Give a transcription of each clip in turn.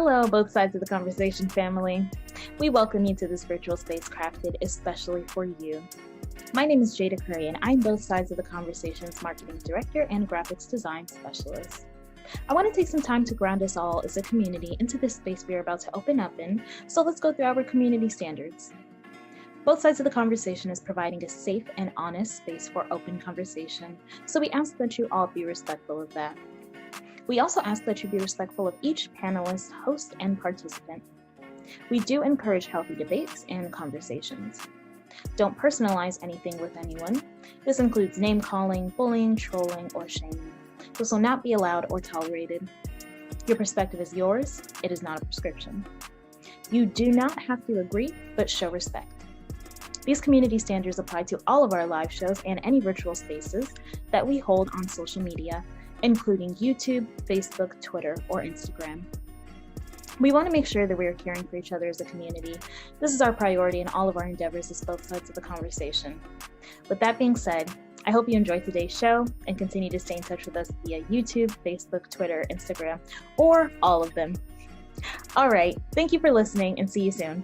Hello, both sides of the conversation family. We welcome you to this virtual space crafted especially for you. My name is Jada Curry, and I'm both sides of the conversation's marketing director and graphics design specialist. I want to take some time to ground us all as a community into this space we are about to open up in, so let's go through our community standards. Both sides of the conversation is providing a safe and honest space for open conversation, so we ask that you all be respectful of that. We also ask that you be respectful of each panelist, host, and participant. We do encourage healthy debates and conversations. Don't personalize anything with anyone. This includes name-calling, bullying, trolling, or shaming. This will not be allowed or tolerated. Your perspective is yours. It is not a prescription. You do not have to agree, but show respect. These community standards apply to all of our live shows and any virtual spaces that we hold on social media, including YouTube, Facebook, Twitter, or Instagram. We want to make sure that we are caring for each other as a community. This is our priority in all of our endeavors as both sides of the conversation. With that being said, I hope you enjoyed today's show and continue to stay in touch with us via YouTube, Facebook, Twitter, Instagram, or all of them. All right, thank you for listening and see you soon.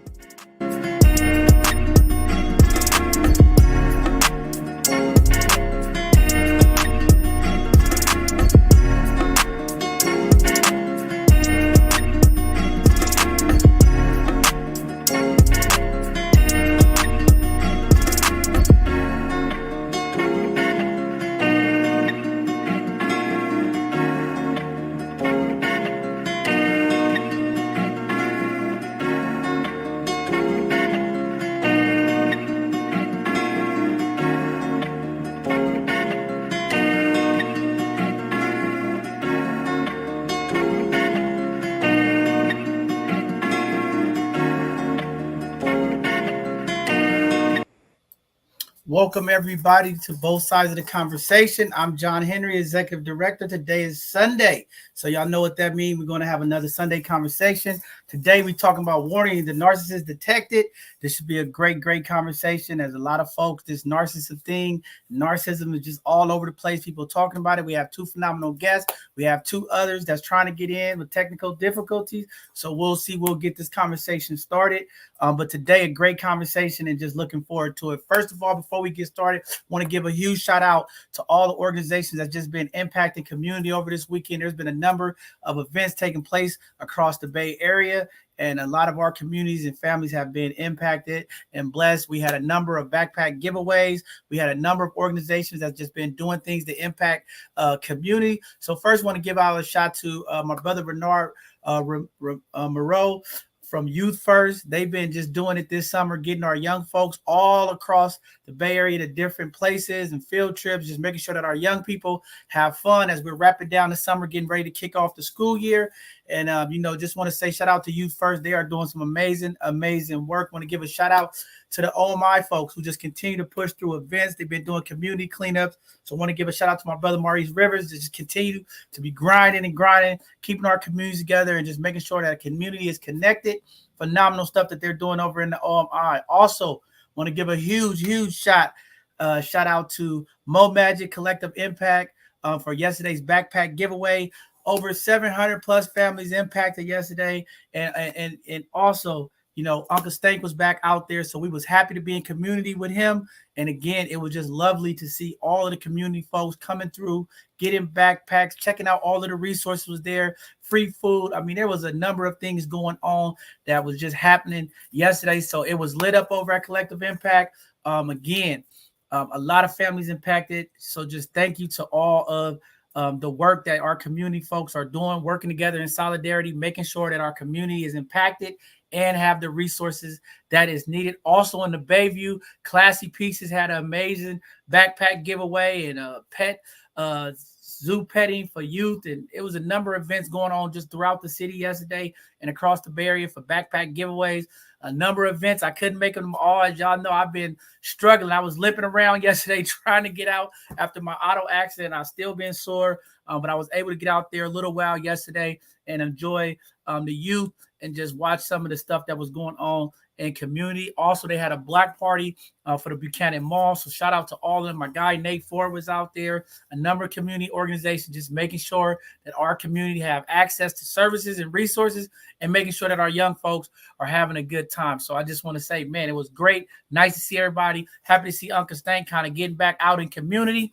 Welcome, everybody, to both sides of the conversation. I'm John Henry, Executive Director. Today is Sunday, so y'all know what that means. We're going to have another Sunday conversation. Today, we're talking about warning the narcissist detected. This should be a great conversation. There's a lot of folks, this narcissism thing, narcissism is just all over the place. People talking about it. We have two phenomenal guests. We have two others that's trying to get in with technical difficulties. So we'll see. We'll get this conversation started. But today, a great conversation and just looking forward to it. First of all, before we get started, I want to give a huge shout out to all the organizations that's just been impacting community over this weekend. There's been a number of events taking place across the Bay Area, and a lot of our communities and families have been impacted and blessed. We had a number of backpack giveaways. We had a number of organizations that's just been doing things to impact community. So first, I want to give out a shout to my brother Bernard Moreau from Youth First. They've been just doing it this summer, getting our young folks all across the Bay Area to different places and field trips, just making sure that our young people have fun as we're wrapping down the summer, getting ready to kick off the school year. And, just want to say shout out to Youth First. They are doing some amazing work. Want to give a shout out to the OMI folks who just continue to push through events. They've been doing community cleanups. So I want to give a shout out to my brother Maurice Rivers to just continue to be grinding, keeping our communities together and just making sure that a community is connected. Phenomenal stuff that they're doing over in the OMI. Also, want to give a huge shout out to Mo Magic Collective Impact for yesterday's backpack giveaway. Over 700 plus families impacted yesterday. And also, Uncle Stank was back out there. So we was happy to be in community with him. And again, it was just lovely to see all of the community folks coming through, getting backpacks, checking out all of the resources was there, free food. I mean, there was a number of things going on that was just happening yesterday. So it was lit up over at Collective Impact. A lot of families impacted. So just thank you to all of the work that our community folks are doing, working together in solidarity, making sure that our community is impacted and have the resources that is needed. Also in the Bayview, Classy Pieces had an amazing backpack giveaway and a pet zoo petting for youth. And it was a number of events going on just throughout the city yesterday and across the Bay Area for backpack giveaways. A number of events. I couldn't make them all. As y'all know, I've been struggling. I was limping around yesterday trying to get out after my auto accident. I've still been sore, but I was able to get out there a little while yesterday and enjoy the youth and just watch some of the stuff that was going on and community. Also, they had a black party for the Buchanan Mall. So shout out to all of them. My guy Nate Ford was out there. A number of community organizations just making sure that our community have access to services and resources and making sure that our young folks are having a good time. So I just want to say, man, it was great. Nice to see everybody. Happy to see Uncle Stank kind of getting back out in community.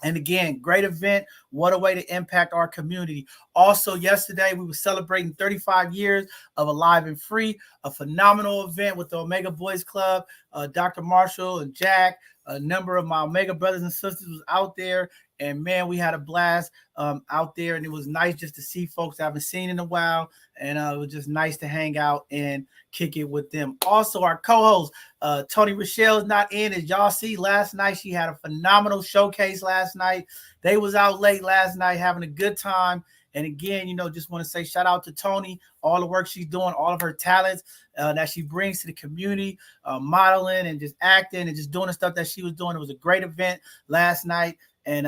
And again, great event. What a way to impact our community. Also, yesterday, we were celebrating 35 years of Alive and Free, a phenomenal event with the Omega Boys Club. Dr. Marshall and Jack, a number of my Omega brothers and sisters was out there. And, man, we had a blast out there. And it was nice just to see folks I haven't seen in a while. And it was just nice to hang out and kick it with them. Also, our co-host, Tony Rochelle is not in. As y'all see, last night she had a phenomenal showcase last night. They was out late last night having a good time. And again, just want to say shout out to Tony, all the work she's doing, all of her talents that she brings to the community, modeling and just acting and just doing the stuff that she was doing. It was a great event last night. And,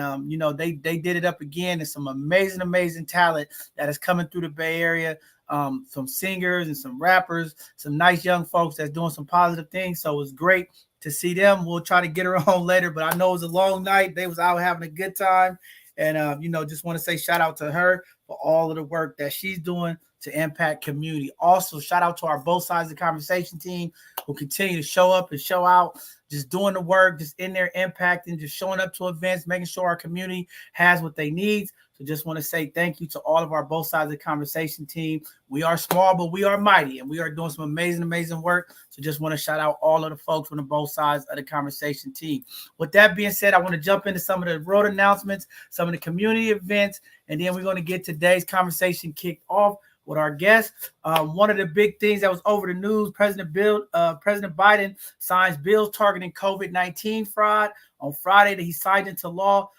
they did it up again. There's some amazing talent that is coming through the Bay Area. Some singers and some rappers, some nice young folks that's doing some positive things. So it was great to see them. We'll try to get her on later, but I know it was a long night. They was out having a good time. And, just want to say shout out to her for all of the work that she's doing to impact community. Also, shout out to our Both Sides of the Conversation team who continue to show up and show out, just doing the work, just in there impacting, just showing up to events, making sure our community has what they need. So just want to say thank you to all of our Both Sides of the Conversation team. We are small, but we are mighty, and we are doing some amazing work. So just want to shout out all of the folks from the Both Sides of the Conversation team. With that being said, I want to jump into some of the road announcements, some of the community events, and then we're going to get today's conversation kicked off with our guests. One of the big things that was over the news, President Biden signs bills targeting COVID-19 fraud. On Friday, that he signed into law.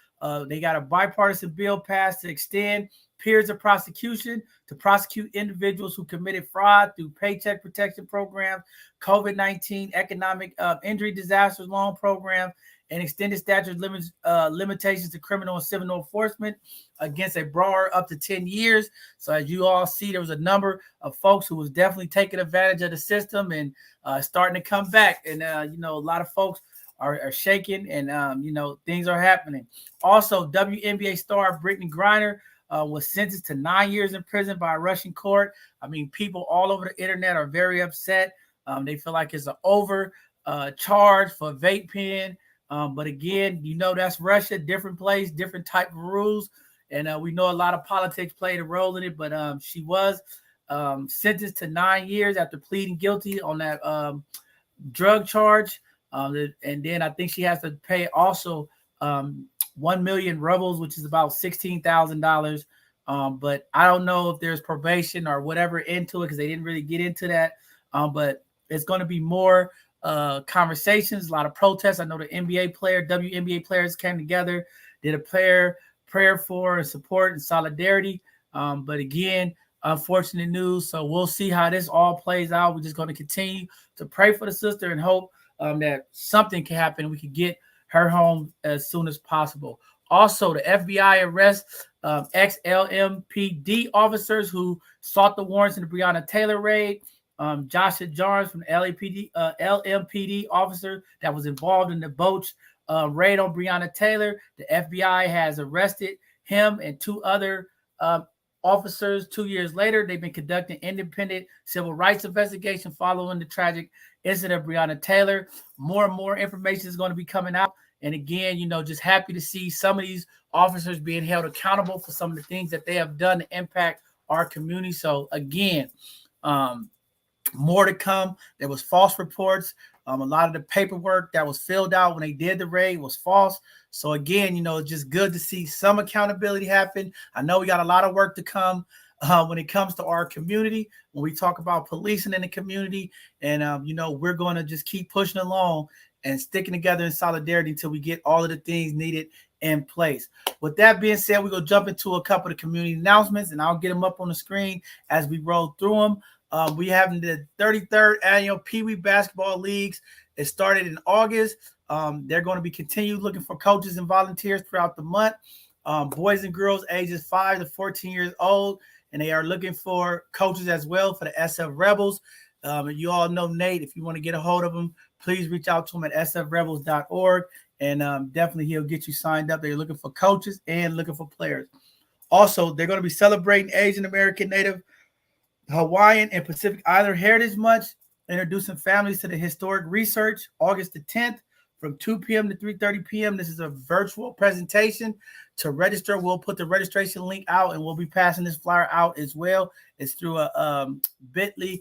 They got a bipartisan bill passed to extend periods of prosecution to prosecute individuals who committed fraud through paycheck protection programs, COVID-19 economic injury disasters loan program, and extended statute limitations to criminal and civil enforcement against a borrower up to 10 years. So as you all see, there was a number of folks who was definitely taking advantage of the system and starting to come back. And, a lot of folks are shaking and, things are happening. Also, WNBA star Brittany Griner was sentenced to 9 years in prison by a Russian court. I mean, people all over the internet are very upset. They feel like it's an charge for vape pen. But again, that's Russia, different place, different type of rules. And we know a lot of politics played a role in it, but she was sentenced to 9 years after pleading guilty on that drug charge. And then I think she has to pay also 1 million rubles, which is about $16,000. But I don't know if there's probation or whatever into it because they didn't really get into that. But it's going to be more conversations, a lot of protests. I know the WNBA players came together, did a prayer for support and solidarity. But again, unfortunate news. So we'll see how this all plays out. We're just going to continue to pray for the sister and hope that something can happen. We can get her home as soon as possible. Also, the FBI arrests ex-LMPD officers who sought the warrants in the Breonna Taylor raid. Joshua Jarnes from LMPD officer that was involved in the Boach raid on Breonna Taylor. The FBI has arrested him and 2 other officers 2 years later. They've been conducting independent civil rights investigation following the tragic incident of Breonna Taylor. More and more information is going to be coming out. And again, just happy to see some of these officers being held accountable for some of the things that they have done to impact our community. So again, more to come. There was false reports. A lot of the paperwork that was filled out when they did the raid was false. So again, it's just good to see some accountability happen. I know we got a lot of work to come when it comes to our community, when we talk about policing in the community. And, we're going to just keep pushing along and sticking together in solidarity until we get all of the things needed in place. With that being said, we're going to jump into a couple of community announcements, and I'll get them up on the screen as we roll through them. We have the 33rd annual Peewee basketball leagues. It started in August. They're going to be continued looking for coaches and volunteers throughout the month. Boys and girls ages 5 to 14 years old, and they are looking for coaches as well for the SF Rebels. You all know Nate. If you want to get a hold of him, please reach out to him at sfrebels.org, and definitely he'll get you signed up. They're looking for coaches and looking for players. Also, they're going to be celebrating Asian American, Native, Hawaiian, and Pacific Islander Heritage Month, introducing families to the historic research, August the 10th from 2 p.m. to 3:30 p.m. This is a virtual presentation. To register, we'll put the registration link out, and we'll be passing this flyer out as well. It's through a bit.ly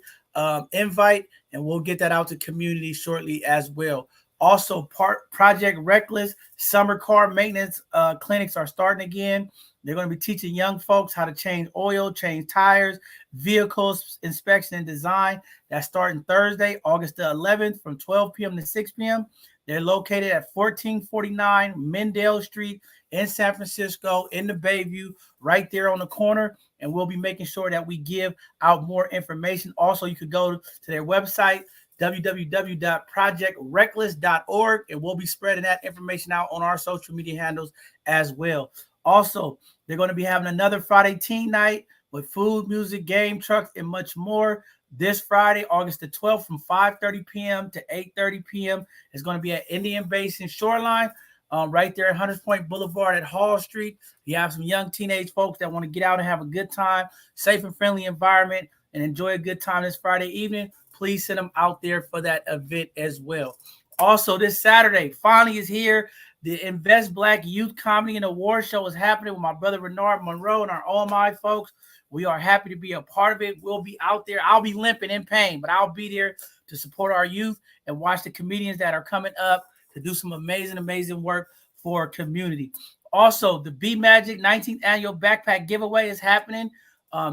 invite, and we'll get that out to community shortly as well. Also, Project Reckless summer car maintenance clinics are starting again. They're going to be teaching young folks how to change oil, change tires, vehicles inspection and design. That's starting Thursday, August the 11th from 12 p.m. to 6 p.m. They're located at 1449 Mendale Street in San Francisco, in the Bayview, right there on the corner. And we'll be making sure that we give out more information. Also, you could go to their website, www.projectreckless.org, and we'll be spreading that information out on our social media handles as well. Also, they're going to be having another Friday teen night with food, music, game, trucks, and much more. This Friday, August the 12th, from 5:30 p.m. to 8:30 p.m. It's going to be at Indian Basin Shoreline, right there at Hunters Point Boulevard at Hall Street. You have some young teenage folks that want to get out and have a good time, safe and friendly environment, and enjoy a good time this Friday evening. Please send them out there for that event as well. Also, this Saturday, finally is here. The Invest Black Youth Comedy and Award Show is happening with my brother Renard Monroe and our OMI folks. We are happy to be a part of it. We'll be out there. I'll be limping in pain, but I'll be there to support our youth and watch the comedians that are coming up to do some amazing, amazing work for our community. Also, the Be Magic 19th Annual Backpack Giveaway is happening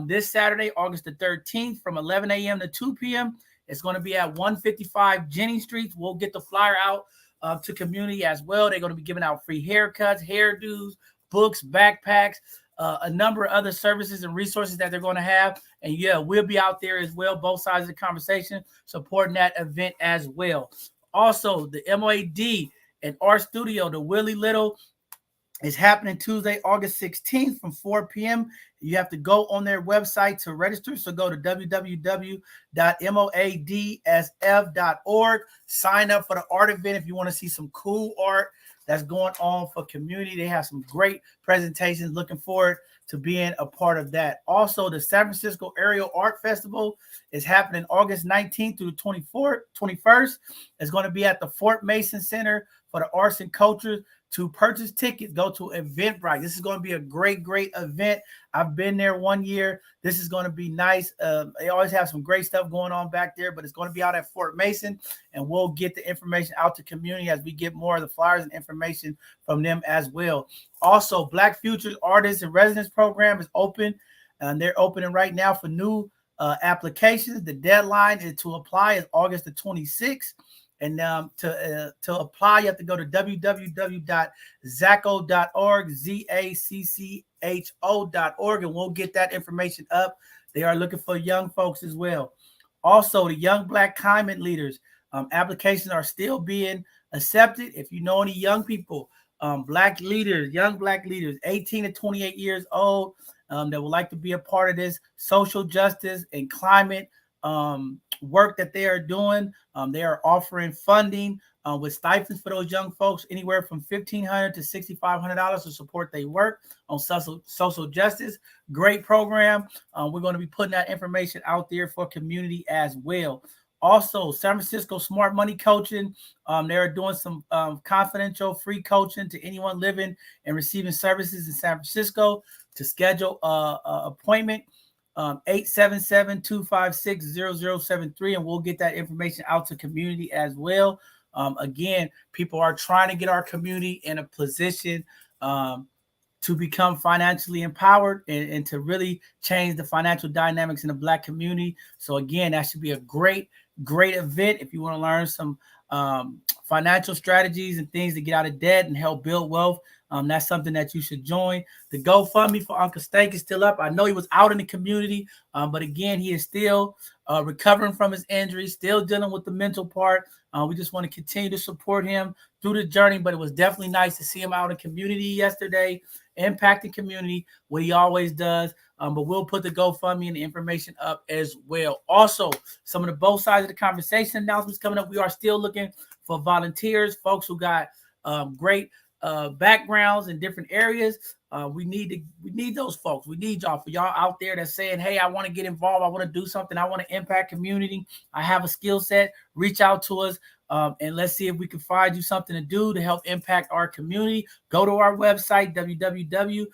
this Saturday, August the 13th from 11 a.m. to 2 p.m. It's going to be at 155 Jennings Street. We'll get the flyer out to community as well. They're going to be giving out free haircuts, hairdos, books, backpacks, a number of other services and resources that they're going to have. And yeah, we'll be out there as well, both sides of the conversation, supporting that event as well. Also, the MOAD and Art Studio, the Willie Little, is happening Tuesday, August 16th from 4 p.m. You have to go on their website to register. So go to www.moadsf.org. Sign up for the art event if you want to see some cool art that's going on for community. They have some great presentations. Looking forward to being a part of that. Also, the San Francisco Aerial Art Festival is happening August 19th through 21st. It's going to be at the Fort Mason Center for the Arts and Culture. To purchase tickets, go to Eventbrite. This is going to be a great, great event. I've been there one year. This is going to be nice. They always have some great stuff going on back there, but it's going to be out at Fort Mason, and we'll get the information out to community as we get more of the flyers and information from them as well. Also, Black Futures Artists and Residence Program is open, and they're opening right now for new applications. The deadline to apply is August the 26th. And to apply, you have to go to www.zacco.org, ZACCHO.org, and we'll get that information up. They are looking for young folks as well. Also, the Young Black Climate Leaders applications are still being accepted. If you know any young people, Black leaders, young Black leaders, 18 to 28 years old, that would like to be a part of this social justice and climate work that they are doing. They are offering funding with stipends for those young folks, anywhere from $1,500 to $6,500 to support their work on social justice. Great program. We're going to be putting that information out there for community as well. Also, San Francisco Smart Money Coaching. They're doing some confidential free coaching to anyone living and receiving services in San Francisco. To schedule an appointment, 877-256-0073, and we'll get that information out to community as well. Again, people are trying to get our community in a position to become financially empowered and to really change the financial dynamics in the Black community. So again, that should be a great event if you want to learn some financial strategies and things to get out of debt and help build wealth. That's something that you should join. The GoFundMe for Uncle Stank is still up. I know he was out in the community, but again, he is still recovering from his injuries, still dealing with the mental part. We just want to continue to support him through the journey, but it was definitely nice to see him out in community yesterday impact the community, what he always does. But we'll put the GoFundMe and the information up as well. Also, some of the both sides of the conversation announcements coming up. We are still looking for volunteers, folks who got great backgrounds in different areas. We need those folks. We need y'all, for y'all out there that's saying, hey, I want to get involved. I want to do something. I want to impact community. I have a skill set. Reach out to us. And let's see if we can find you something to do to help impact our community. Go to our website, www.bsotc.org.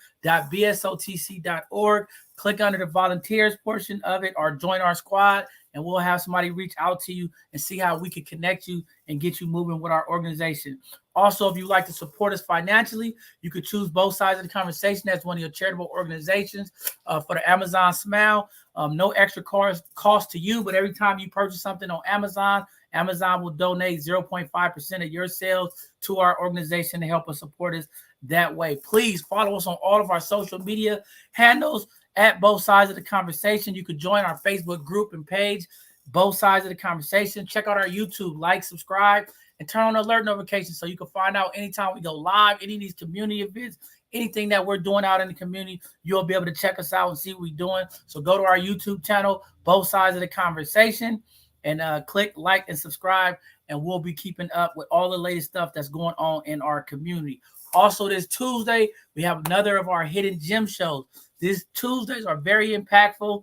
Click under the volunteers portion of it or join our squad, and we'll have somebody reach out to you and see how we can connect you and get you moving with our organization. Also, if you'd like to support us financially, you could choose both sides of the conversation as one of your charitable organizations for the Amazon Smile. No extra cost to you, but every time you purchase something on Amazon, Amazon will donate 0.5% of your sales to our organization to help us support us that way. Please follow us on all of our social media handles at Both Sides of the Conversation. You could join our Facebook group and page, Both Sides of the Conversation. Check out our YouTube, like, subscribe, and turn on alert notifications so you can find out anytime we go live, any of these community events, anything that we're doing out in the community. You'll be able to check us out and see what we're doing. So go to our YouTube channel, Both Sides of the Conversation, and click like and subscribe, and we'll be keeping up with all the latest stuff that's going on in our community. Also, this Tuesday, we have another of our hidden gem shows. These Tuesdays are very impactful.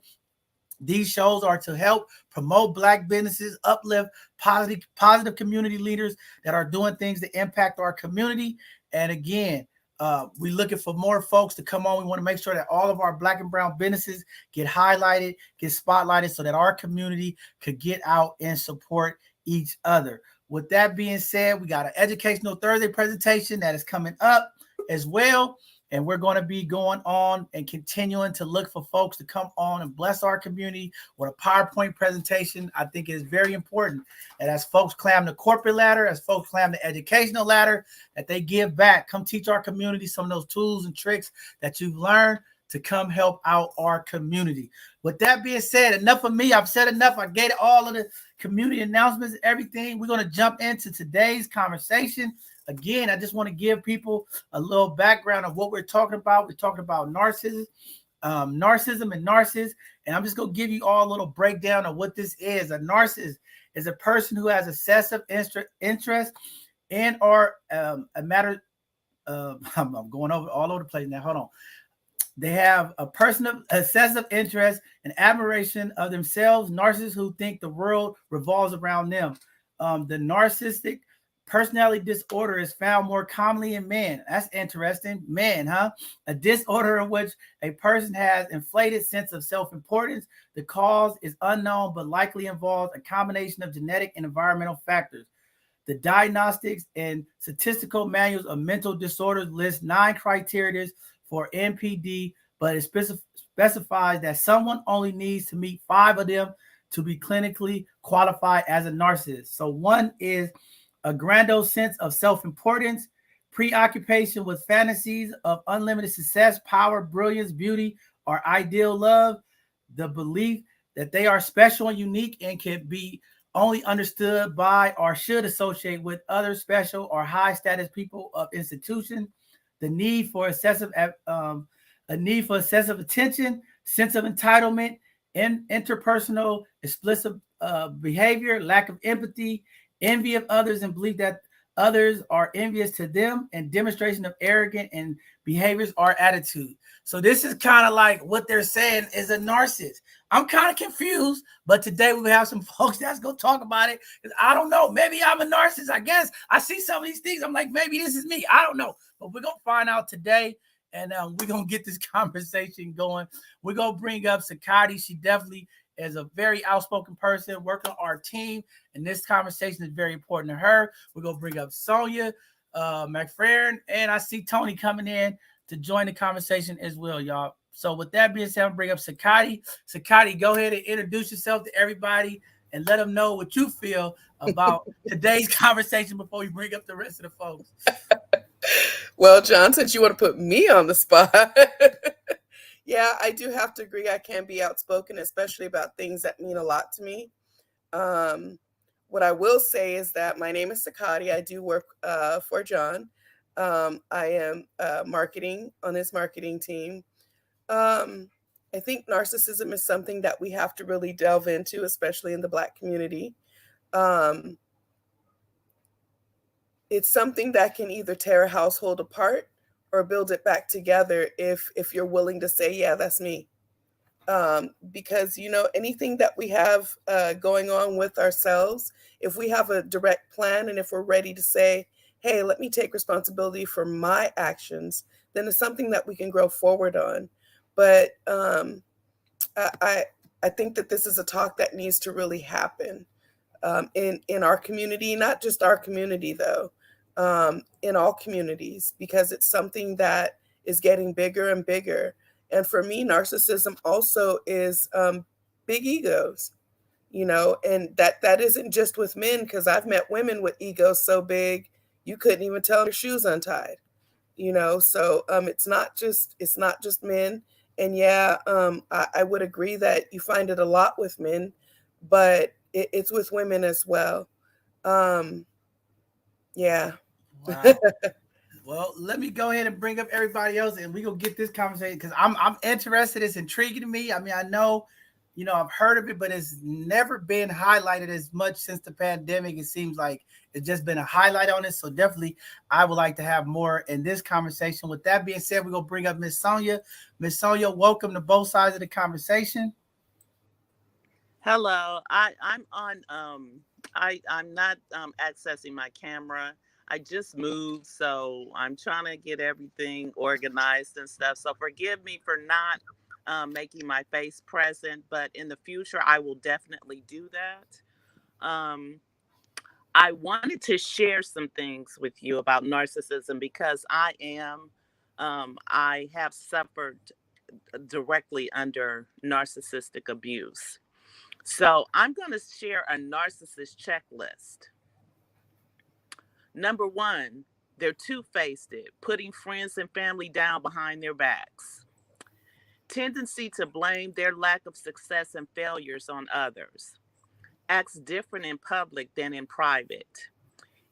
These shows are to help promote Black businesses, uplift positive community leaders that are doing things to impact our community. And again, we're looking for more folks to come on. We want to make sure that all of our Black and brown businesses get highlighted, get spotlighted, so that our community could get out and support each other. With that being said, we got an Educational Thursday presentation that is coming up as well. And we're going to be going on and continuing to look for folks to come on and bless our community with a PowerPoint presentation. I think it is very important that as folks climb the corporate ladder, as folks climb the educational ladder, that they give back. Come teach our community some of those tools and tricks that you've learned to come help out our community. With that being said, enough of me. I've said enough. I gave all of the community announcements and everything. We're going to jump into today's conversation. Again, I just want to give people a little background of what we're talking about. We're talking about narcissism and narcissists. And I'm just going to give you all a little breakdown of what this is. A narcissist is a person who has excessive interest in or a matter. I'm going all over the place now. Hold on. They have a person of excessive interest and admiration of themselves. Narcissists who think the world revolves around them. The narcissistic personality disorder is found more commonly in men. That's interesting. Men, huh? A disorder in which a person has inflated sense of self-importance. The cause is unknown, but likely involves a combination of genetic and environmental factors. The Diagnostics and Statistical Manuals of Mental Disorders list 9 criteria for NPD, but it specifies that someone only needs to meet 5 of them to be clinically qualified as a narcissist. So one is a grandiose sense of self-importance, preoccupation with fantasies of unlimited success, power, brilliance, beauty, or ideal love, the belief that they are special and unique and can be only understood by or should associate with other special or high status people of institution, the need for excessive attention, sense of entitlement, and interpersonal explicit behavior, lack of empathy, envy of others and belief that others are envious to them, and demonstration of arrogant and behaviors or attitude. So this is kind of like what they're saying is a narcissist. I'm kind of confused, but today we have some folks that's going to talk about it. I don't know. Maybe I'm a narcissist. I guess I see some of these things. I'm like, maybe this is me. I don't know. But we're going to find out today, and we're going to get this conversation going. We're going to bring up Sakati. She definitely is a very outspoken person working on our team, and this conversation is very important to her. We're going to bring up Sonia McFerrin, and I see Tony coming in to join the conversation as well, y'all. So with that being said, I'll bring up Sakati. Sakati, go ahead and introduce yourself to everybody and let them know what you feel about today's conversation before we bring up the rest of the folks. Well, John, since you want to put me on the spot, yeah, I do have to agree. I can be outspoken, especially about things that mean a lot to me. What I will say is that my name is Sakati. I do work for John. I am marketing on his marketing team. I think narcissism is something that we have to really delve into, especially in the Black community. Um, it's something that can either tear a household apart or build it back together if you're willing to say, yeah, that's me. Because anything that we have going on with ourselves, if we have a direct plan and if we're ready to say, hey, let me take responsibility for my actions, then it's something that we can grow forward on. But I I think that this is a talk that needs to really happen in our community, not just our community though, in all communities, because it's something that is getting bigger and bigger. And for me, narcissism also is big egos, and that isn't just with men, because I've met women with egos so big you couldn't even tell their shoes untied. So it's not just men. And yeah, I would agree that you find it a lot with men, but it's with women as well. um yeah. Wow. Well, let me go ahead and bring up everybody else, and we gonna get this conversation because I'm interested. It's intriguing to me. I mean, I know, I've heard of it, but it's never been highlighted as much since the pandemic. It seems like it's just been a highlight on it. So definitely, I would like to have more in this conversation. With that being said, we're gonna bring up Miss Sonia. Miss Sonia, welcome to both sides of the conversation. Hello. I'm on I'm not accessing my camera. I just moved, so I'm trying to get everything organized and stuff. So forgive me for not making my face present, but in the future I will definitely do that. I wanted to share some things with you about narcissism because I have suffered directly under narcissistic abuse. So I'm going to share a narcissist checklist. Number one, they're two-faced, putting friends and family down behind their backs. Tendency to blame their lack of success and failures on others. Acts different in public than in private.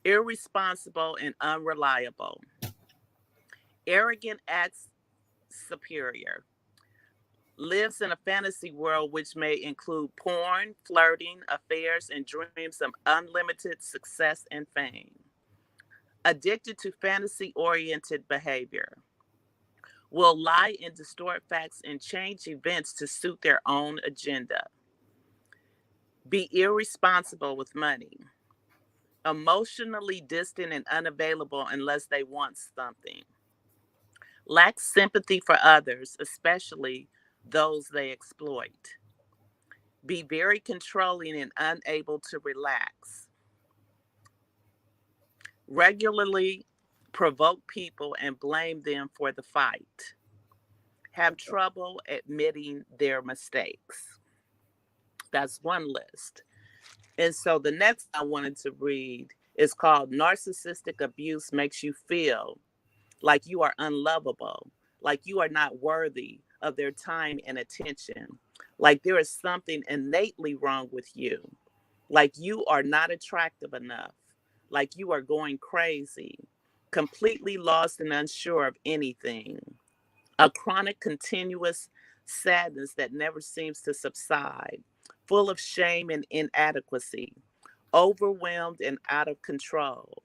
Irresponsible and unreliable. Arrogant acts superior. Lives in a fantasy world which may include porn, flirting, affairs, and dreams of unlimited success and fame. Addicted to fantasy-oriented behavior. Will lie and distort facts and change events to suit their own agenda. Be irresponsible with money. Emotionally distant and unavailable unless they want something. Lack sympathy for others, especially those they exploit. Be very controlling and unable to relax. Regularly provoke people and blame them for the fight. Have trouble admitting their mistakes. That's one list. And so the next I wanted to read is called Narcissistic Abuse Makes You Feel Like You Are Unlovable, like you are not worthy of their time and attention, like there is something innately wrong with you, like you are not attractive enough, like you are going crazy, completely lost and unsure of anything, a chronic, continuous sadness that never seems to subside, full of shame and inadequacy, overwhelmed and out of control,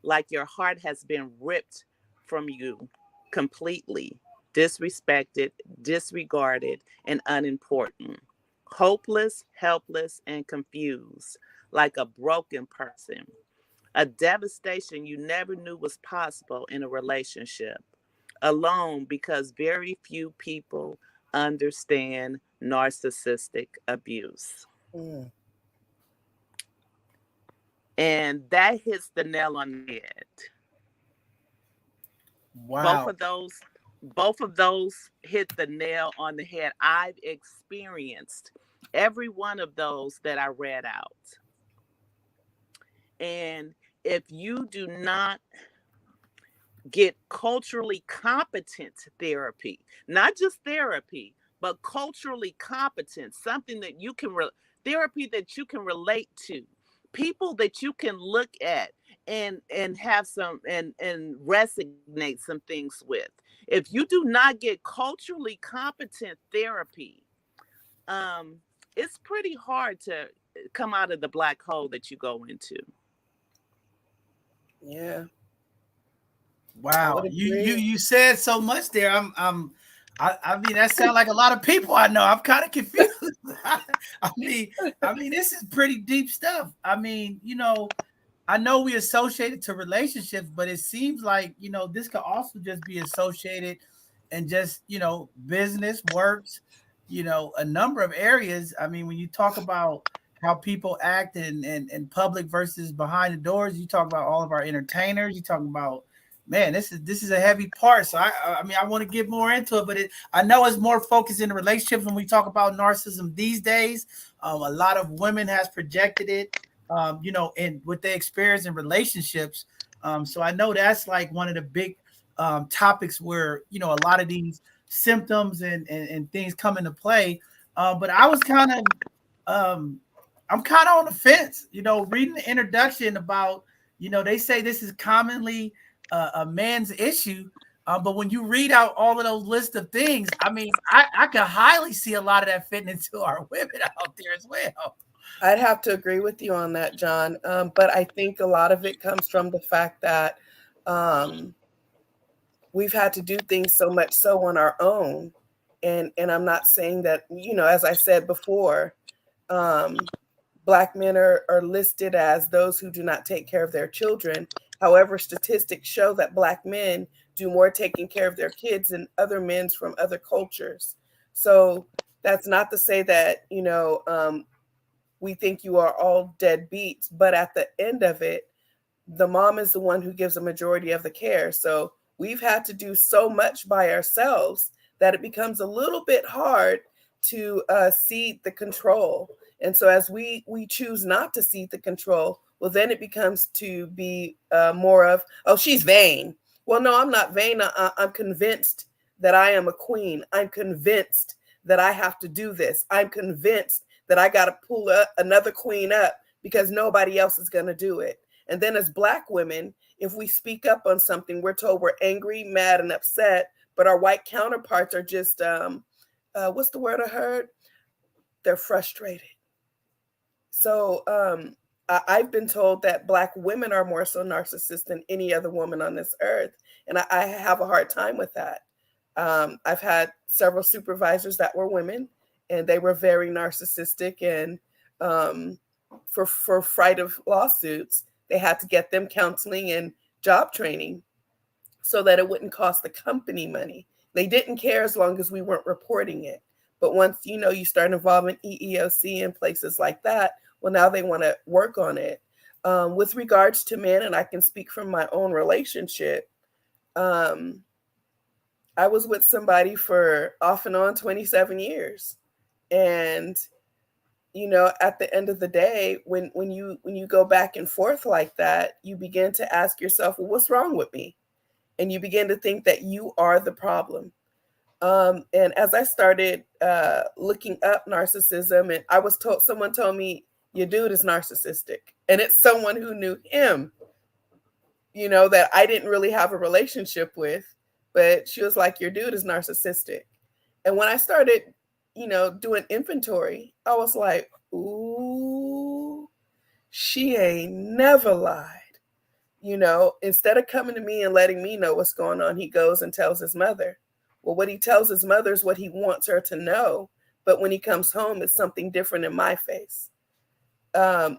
like your heart has been ripped from you completely, disrespected, disregarded, and unimportant, hopeless, helpless, and confused, like a broken person, a devastation you never knew was possible in a relationship, alone because very few people understand narcissistic abuse. Mm. And that hits the nail on the head. Both Wow. of those both of those hit the nail on the head. I've experienced every one of those that I read out. And if you do not get culturally competent therapy, not just therapy, but culturally competent, something that you can therapy that you can relate to, people that you can look at and have some and resonate some things with. If you do not get culturally competent therapy, it's pretty hard to come out of the black hole that you go into. Yeah. Wow, you said so much there. I mean, that sounds like a lot of people I know. I'm kind of confused. I mean, this is pretty deep stuff. I mean, I know we associate it to relationships, but it seems like, this could also just be associated and just, business, works, a number of areas. I mean, when you talk about how people act in public versus behind the doors, you talk about all of our entertainers, you talk about, man, this is a heavy part. So I mean, I want to get more into it, but I know it's more focused in the relationships when we talk about narcissism these days. A lot of women has projected it, and what they experience in relationships. So I know that's like one of the big topics where, a lot of these symptoms and things come into play. But I was I'm kind of on the fence, reading the introduction about, they say this is commonly a man's issue. But when you read out all of those list of things, I mean, I could highly see a lot of that fitting into our women out there as well. I'd have to agree with you on that, John. But I think a lot of it comes from the fact that we've had to do things so much so on our own. And I'm not saying that, as I said before, Black men are listed as those who do not take care of their children. However, statistics show that Black men do more taking care of their kids than other men from other cultures. So that's not to say that, we think you are all deadbeats, but at the end of it, the mom is the one who gives a majority of the care. So we've had to do so much by ourselves that it becomes a little bit hard to cede the control. And so as we choose not to cede the control, well, then it becomes to be more of, oh, she's vain. Well, no, I'm not vain. I'm convinced that I am a queen. I'm convinced that I have to do this. I'm convinced that I got to pull another queen up because nobody else is going to do it. And then as Black women, if we speak up on something, we're told we're angry, mad, and upset, but our white counterparts are just, what's the word I heard? They're frustrated. So I've been told that Black women are more so narcissistic than any other woman on this earth. And I have a hard time with that. I've had several supervisors that were women, and they were very narcissistic. And for fright of lawsuits, they had to get them counseling and job training so that it wouldn't cost the company money. They didn't care as long as we weren't reporting it. But once, you start involving EEOC and places like that, well, now they want to work on it. With regards to men, and I can speak from my own relationship, I was with somebody for off and on 27 years. And, at the end of the day, when you go back and forth like that, you begin to ask yourself, well, what's wrong with me? And you begin to think that you are the problem. And as I started looking up narcissism, and someone told me, your dude is narcissistic. And it's someone who knew him, that I didn't really have a relationship with, but she was like, your dude is narcissistic. And when I started, doing inventory, I was like, ooh, she ain't never lied. Instead of coming to me and letting me know what's going on, he goes and tells his mother. Well, what he tells his mother is what he wants her to know. But when he comes home, it's something different in my face.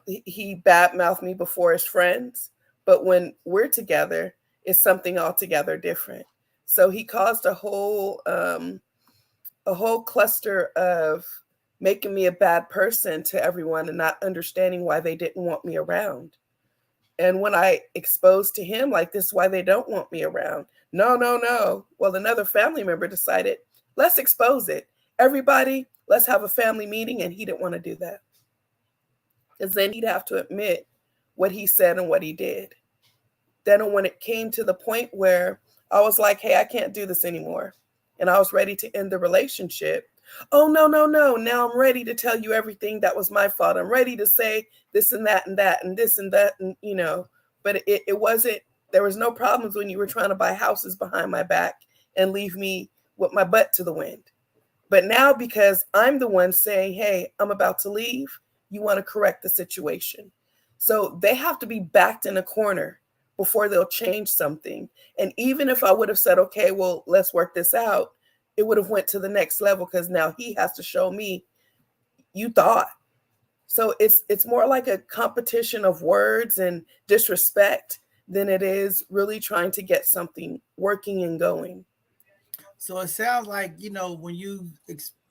He badmouthed me before his friends, but when we're together, it's something altogether different. So he caused a whole cluster of making me a bad person to everyone and not understanding why they didn't want me around. And when I exposed to him, like, this is why they don't want me around. No. Well, another family member decided, let's expose it. Everybody, let's have a family meeting. And he didn't want to do that. Because then he'd have to admit what he said and what he did. Then when it came to the point where I was like, hey, I can't do this anymore, and I was ready to end the relationship, Oh, no, no, no. Now I'm ready to tell you everything that was my fault. I'm ready to say this and that and that and this and that. And, but it wasn't, there was no problems when you were trying to buy houses behind my back and leave me with my butt to the wind. But now, because I'm the one saying, hey, I'm about to leave, you want to correct the situation. So they have to be backed in a corner before they'll change something. And even if I would have said, okay, well, let's work this out, it would have went to the next level because now he has to show me you thought. So it's more like a competition of words and disrespect than it is really trying to get something working and going. So it sounds like, when you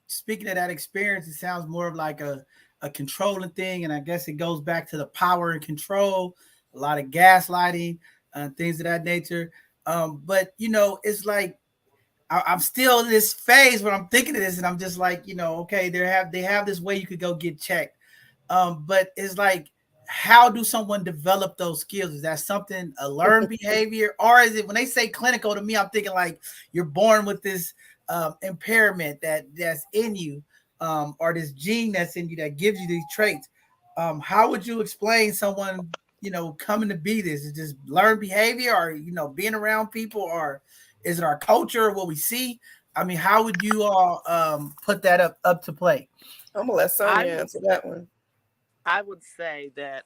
speaking of that experience, it sounds more of like a controlling thing. And I guess it goes back to the power and control, a lot of gaslighting, things of that nature. But, it's like, I'm still in this phase where I'm thinking of this and I'm just like, okay, they have this way you could go get checked. But it's like, how do someone develop those skills? Is that something, a learned behavior? Or is it, when they say clinical, to me, I'm thinking like you're born with this impairment that's in you, or this gene that's in you that gives you these traits. How would you explain someone, coming to be this? Is it just learned behavior, or, being around people, or is it our culture or what we see? I mean, how would you all put that up to play? I'm gonna let Sonia answer that one. I would say that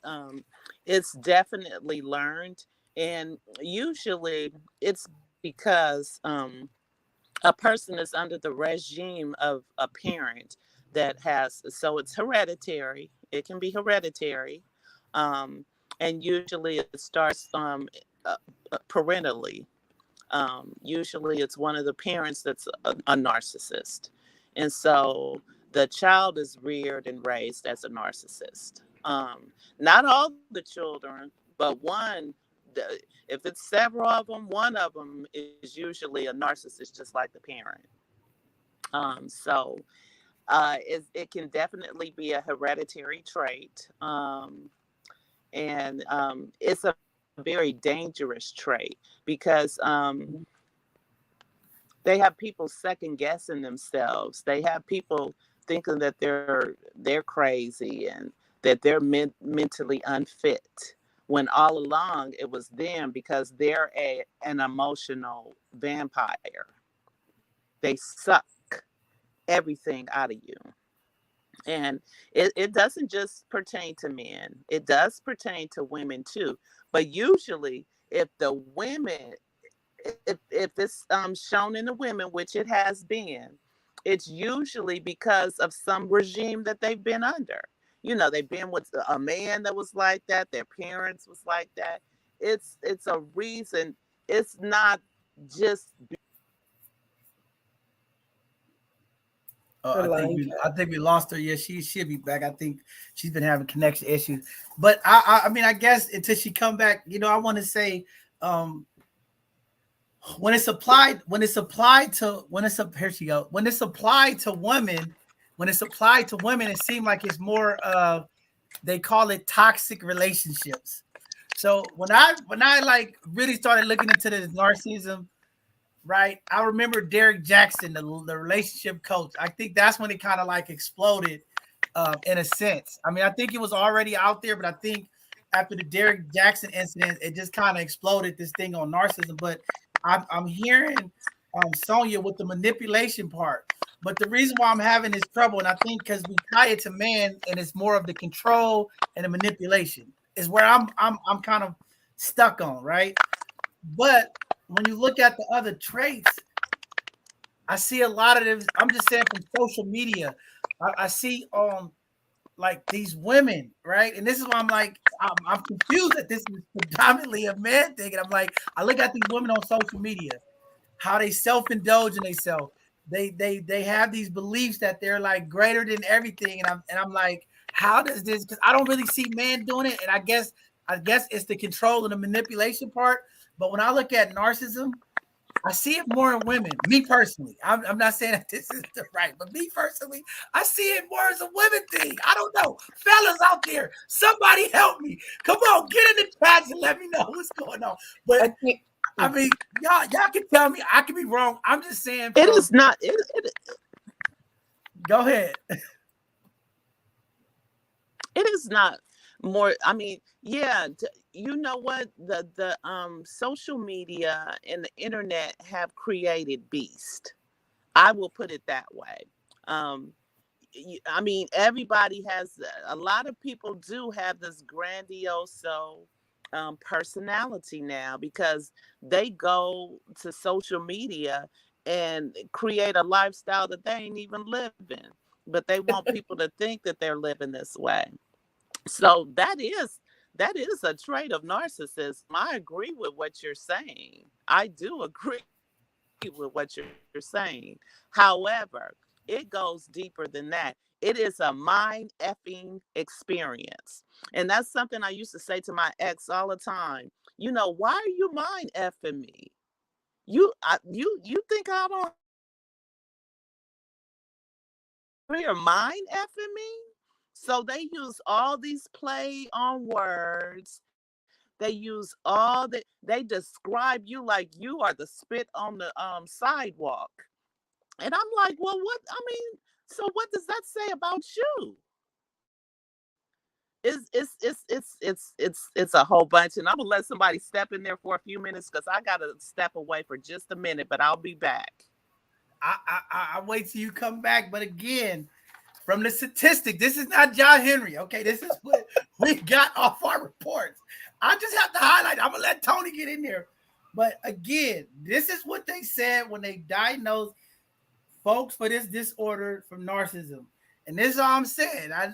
it's definitely learned, and usually it's because a person is under the regime of a parent that has, so it's hereditary. It can be hereditary, and usually it starts parentally. Usually it's one of the parents that's a narcissist, and so the child is reared and raised as a narcissist. Not all the children, but one, if it's several of them, one of them is usually a narcissist, just like the parent. So it can definitely be a hereditary trait. And it's a very dangerous trait because they have people second guessing themselves. They have people thinking that they're crazy and that they're mentally unfit, when all along it was them, because they're an emotional vampire. They suck everything out of you. And it doesn't just pertain to men. It does pertain to women too. But usually if the women, if it's shown in the women, which it has been, it's usually because of some regime that they've been under. They've been with a man that was like that. Their parents was like that. It's a reason. It's not just. I think we lost her. Yeah, she'll be back. I think she's been having connection issues. But I mean, I guess until she come back, I want to say, when it's applied to women, it seems like it's more they call it toxic relationships. So when I like really started looking into this narcissism, right, I remember Derek Jackson, the relationship coach. I think that's when it kind of like exploded in a sense. I mean, I think it was already out there, but I think after the Derek Jackson incident, it just kind of exploded, this thing on narcissism. But I'm hearing Sonia with the manipulation part. But the reason why I'm having this trouble, and I think because we tie it to man, and it's more of the control and the manipulation, is where I'm kind of stuck on, right? But when you look at the other traits, I see a lot of them. I'm just saying from social media, I see like these women, right? And this is why I'm like, I'm confused that this is predominantly a man thing. And I'm like, I look at these women on social media, how they self-indulge in themselves. They have these beliefs that they're like greater than everything. And I'm like, how does this? Because I don't really see men doing it. And I guess it's the control and the manipulation part. But when I look at narcissism, I see it more in women. Me personally, I'm not saying that this is the right, but me personally, I see it more as a women thing. I don't know, fellas out there, somebody help me. Come on, get in the chats and let me know what's going on. But I mean, y'all can tell me. I could be wrong. I'm just saying it is not. Go ahead. It is not more. I mean, yeah, you know what? The social media and the internet have created beast. I will put it that way. Um, I mean, everybody has, a lot of people do have this grandiose personality now, because they go to social media and create a lifestyle that they ain't even living, but they want people to think that they're living this way. So that is a trait of narcissism. I agree with what you're saying. I do agree with what you're saying. However, it goes deeper than that. It is a mind effing experience. And that's something I used to say to my ex all the time. You know, why are you mind effing me? You think I don't you're mind effing me? So they use all these play on words. They use they describe you like you are the spit on the sidewalk. And I'm like, well, what? I mean, so what does that say about you? It's a whole bunch, and I'm gonna let somebody step in there for a few minutes because I gotta step away for just a minute, but I'll be back. I wait till you come back. But again, from the statistic, this is not John Henry. Okay, this is what we got off our reports. I just have to highlight. I'm gonna let Tony get in there. But again, this is what they said when they diagnosed folks for this disorder from narcissism. And this is all I'm saying. I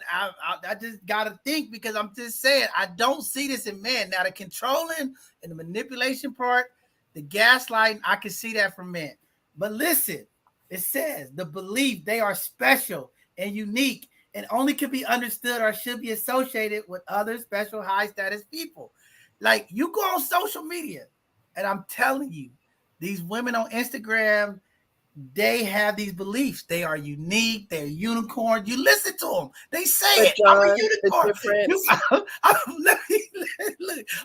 just gotta think, because I'm just saying I don't see this in men. Now the controlling and the manipulation part, the gaslighting, I can see that from men. But listen, it says the belief they are special and unique and only can be understood or should be associated with other special high status people. Like, you go on social media, and I'm telling you, these women on Instagram, they have these beliefs. They are unique. They're unicorns. You listen to them. They say But it. John, I'm a unicorn.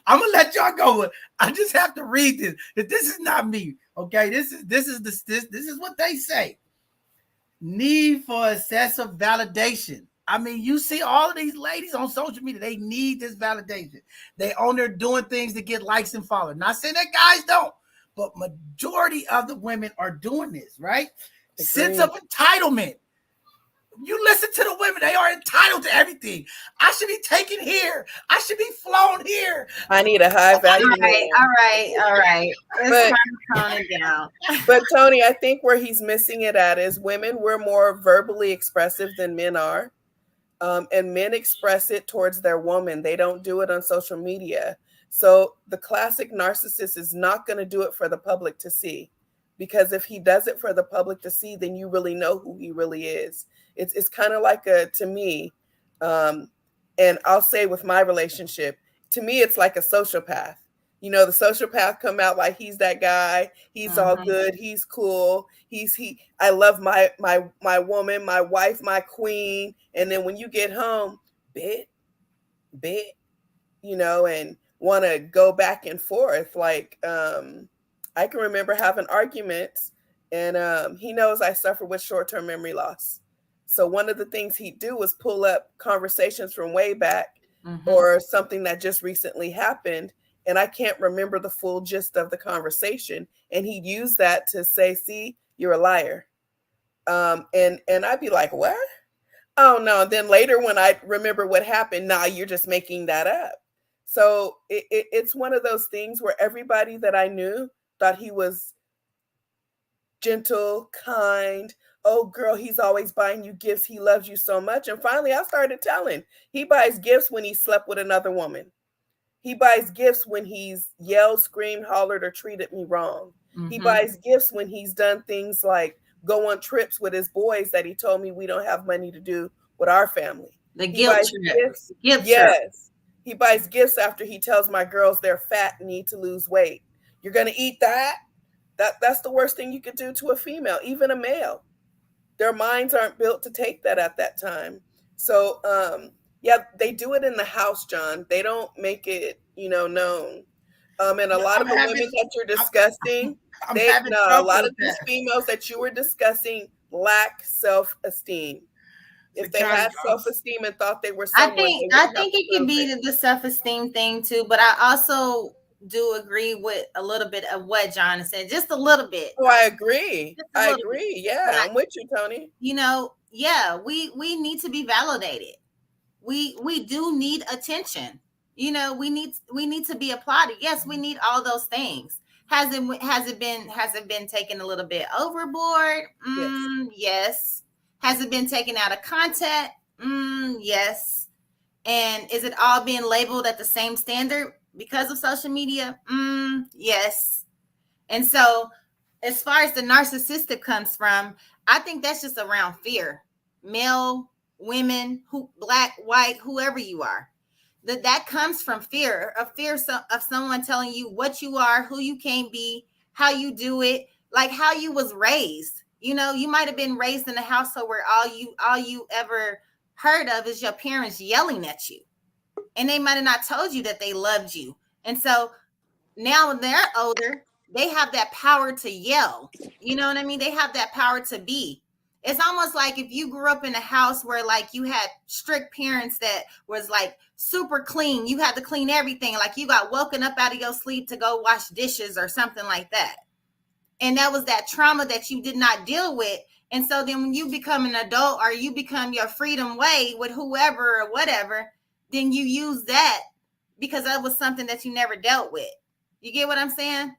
I'm gonna let y'all go. I just have to read this. This is not me. Okay. This is what they say. Need for excessive validation. I mean, you see all of these ladies on social media, they need this validation. They on there doing things to get likes and followers. Not saying that guys don't, but majority of the women are doing this, right? Agreed. Sense of entitlement. You listen to the women, they are entitled to everything. I should be taken here. I should be flown here. I need a high value. All right. It's time to tone it down. But Tony, I think where he's missing it at is women, we're more verbally expressive than men are. And men express it towards their woman. They don't do it on social media. So the classic narcissist is not going to do it for the public to see, because if he does it for the public to see, then you really know who he really is. It's kind of like to me, and I'll say with my relationship, to me, it's like a sociopath. You know, the sociopath come out like he's that guy. He's all good. He's cool. I love my woman, my wife, my queen. And then when you get home, bit, you know, and want to go back and forth. Like, I can remember having arguments, and he knows I suffer with short-term memory loss. So one of the things he'd do was pull up conversations from way back or something that just recently happened. And I can't remember the full gist of the conversation. And he'd use that to say, see, you're a liar. And I'd be like, what? Oh, no. And then later when I remember what happened, nah, you're just making that up. So it's one of those things where everybody that I knew thought he was gentle, kind. Oh, girl, he's always buying you gifts. He loves you so much. And finally, I started telling, he buys gifts when he slept with another woman. He buys gifts when he's yelled, screamed, hollered, or treated me wrong. He buys gifts when he's done things like go on trips with his boys that he told me we don't have money to do with our family. The guilt trip. Yes. He buys gifts after he tells my girls they're fat and need to lose weight. You're going to eat that? That's the worst thing you could do to a female, even a male. Their minds aren't built to take that at that time. So, yeah, they do it in the house, John. They don't make it, known. And a lot of the women that you're discussing, a lot of these females that you were discussing lack self-esteem. If they had self-esteem and thought they were someone, I think it could be the self-esteem thing too, but I also do agree with a little bit of what John said, just a little bit. Oh, I agree. I agree. Yeah, I'm with you, Tony. You know, yeah, we need to be validated. We do need attention. You know, we need to be applauded. Yes, we need all those things. Has it been taken a little bit overboard? Yes. Has it been taken out of context? Yes. And is it all being labeled at the same standard because of social media? Yes. And so as far as the narcissistic comes from, I think that's just around fear. Male, women, black, white, whoever you are. That comes from fear of someone telling you what you are, who you can be, how you do it, like how you was raised. You know, you might have been raised in a household where all you ever heard of is your parents yelling at you. And they might have not told you that they loved you. And so now when they're older, they have that power to yell. You know what I mean? They have that power to be. It's almost like if you grew up in a house where like you had strict parents that was like super clean, you had to clean everything. Like you got woken up out of your sleep to go wash dishes or something like that. And that was that trauma that you did not deal with. And so then when you become an adult or you become your freedom way with whoever or whatever, then you use that because that was something that you never dealt with. You get what I'm saying?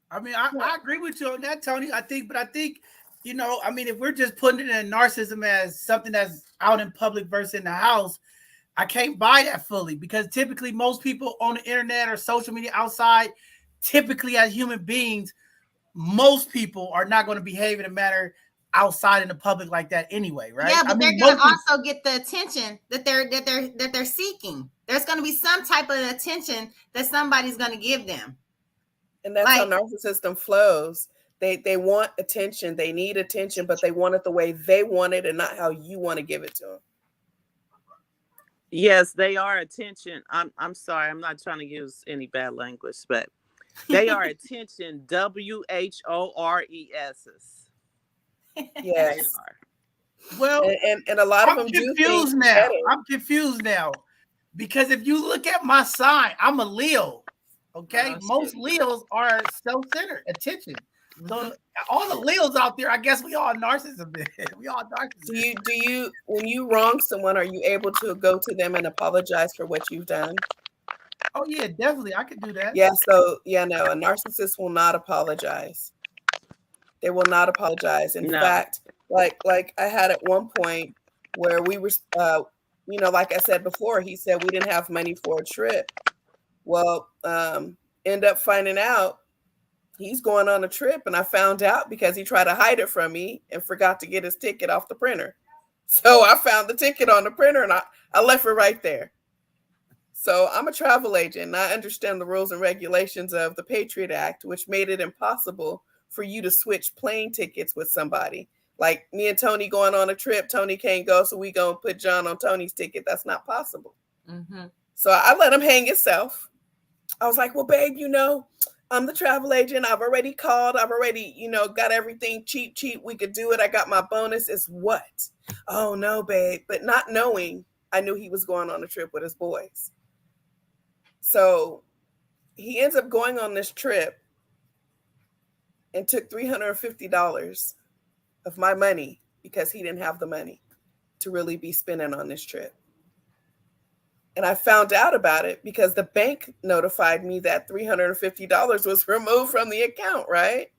I mean, I agree with you on that, Tony. I think, you know, I mean, if we're just putting it in narcissism as something that's out in public versus in the house, I can't buy that fully because typically most people on the internet or social media outside, typically as human beings, most people are not going to behave in a manner outside in the public like that anyway, right? Yeah, but they're going to also get the attention that they're seeking. There's going to be some type of attention that somebody's going to give them. And that's how narcissism flows. They want attention. They need attention, but they want it the way they want it and not how you want to give it to them. Yes, they are attention. I'm sorry. I'm not trying to use any bad language, but they are attention. WHORES. Yes. They are. Well, and a lot of them confused now. I'm confused now because if you look at my sign, I'm a Leo. Okay, most Leos are self-centered, attention. So all the Leos out there, I guess we all narcissists. We all narcissists. Do you when you wrong someone, are you able to go to them and apologize for what you've done? Oh yeah, definitely. I could do that. Yeah. So yeah, no, a narcissist will not apologize. They will not apologize. In fact, like I had at one point where we were, you know, like I said before, he said we didn't have money for a trip. Well, end up finding out he's going on a trip, and I found out because he tried to hide it from me and forgot to get his ticket off the printer. So I found the ticket on the printer and I left it right there. So I'm a travel agent and I understand the rules and regulations of the Patriot Act, which made it impossible for you to switch plane tickets with somebody. Like me and Tony going on a trip, Tony can't go, so we gonna put John on Tony's ticket. That's not possible. Mm-hmm. So I let him hang himself. I was like, well, babe, you know, I'm the travel agent. I've already called. I've already, you know, got everything cheap. We could do it. I got my bonus. It's what? Oh, no, babe. But not knowing, I knew he was going on a trip with his boys. So he ends up going on this trip and took $350 of my money because he didn't have the money to really be spending on this trip. And I found out about it because the bank notified me that $350 was removed from the account, right?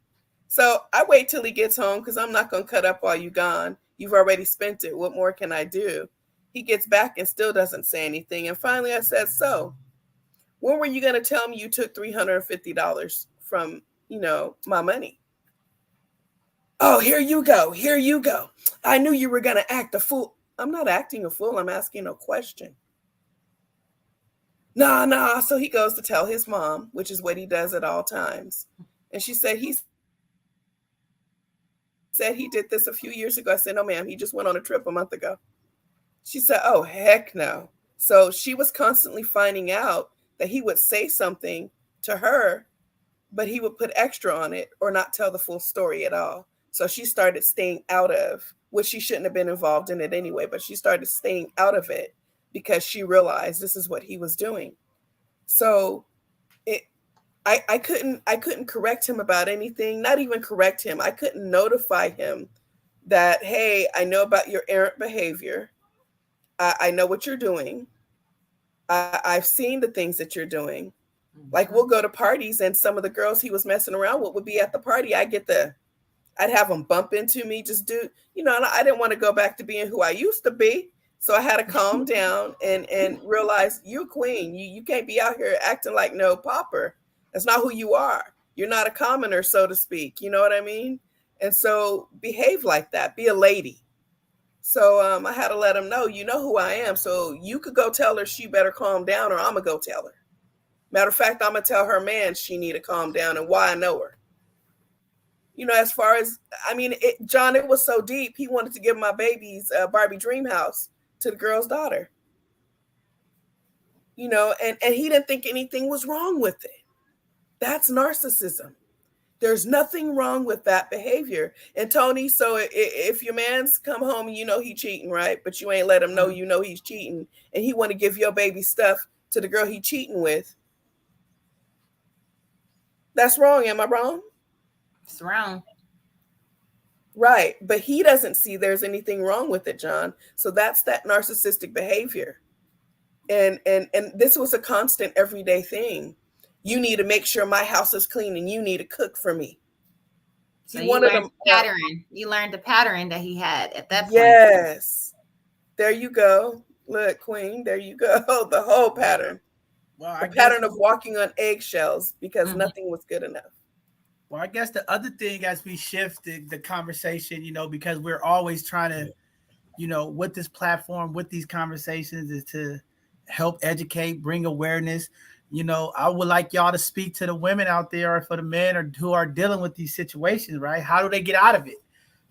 So I wait till he gets home because I'm not going to cut up while you're gone. You've already spent it. What more can I do? He gets back and still doesn't say anything. And finally I said, so when were you going to tell me you took $350 from, you know, my money? Oh, here you go. Here you go. I knew you were going to act a fool. I'm not acting a fool. I'm asking a question. Nah. So he goes to tell his mom, which is what he does at all times. And she said, he did this a few years ago. I said, no, ma'am, he just went on a trip a month ago. She said, oh, heck no. So she was constantly finding out that he would say something to her, but he would put extra on it or not tell the full story at all. So she started staying out of, which she shouldn't have been involved in it anyway, but she started staying out of it because she realized this is what he was doing. So I couldn't correct him about anything, not even correct him. I couldn't notify him that, hey, I know about your errant behavior. I know what you're doing. I've seen the things that you're doing. Like, we'll go to parties and some of the girls he was messing around with would be at the party. I'd have them bump into me, just do, and I didn't want to go back to being who I used to be. So I had to calm down and realize you're a queen. You can't be out here acting like no pauper. That's not who you are. You're not a commoner, so to speak. You know what I mean? And so behave like that. Be a lady. So I had to let him know, you know who I am. So you could go tell her she better calm down, or I'm going to go tell her. Matter of fact, I'm going to tell her man she need to calm down and why I know her. As far as, John, it was so deep. He wanted to give my baby's Barbie dream house to the girl's daughter. And he didn't think anything was wrong with it. That's narcissism. There's nothing wrong with that behavior. And Tony, so if your man's come home and he cheating, right? But you ain't let him know he's cheating, and he want to give your baby stuff to the girl he cheating with, that's wrong. Am I wrong? It's wrong. Right. But he doesn't see there's anything wrong with it, John. So that's that narcissistic behavior. And this was a constant everyday thing. You need to make sure my house is clean, and you need to cook for me. So you learned the pattern. You learned the pattern that he had at that point. Yes. There you go. Look, queen, there you go. The whole pattern. Well, the pattern of walking on eggshells because nothing was good enough. Well, I guess the other thing as we shift the conversation, because we're always trying to, with this platform, with these conversations, is to help educate, bring awareness. I would like y'all to speak to the women out there, or for the men who are dealing with these situations, right? How do they get out of it,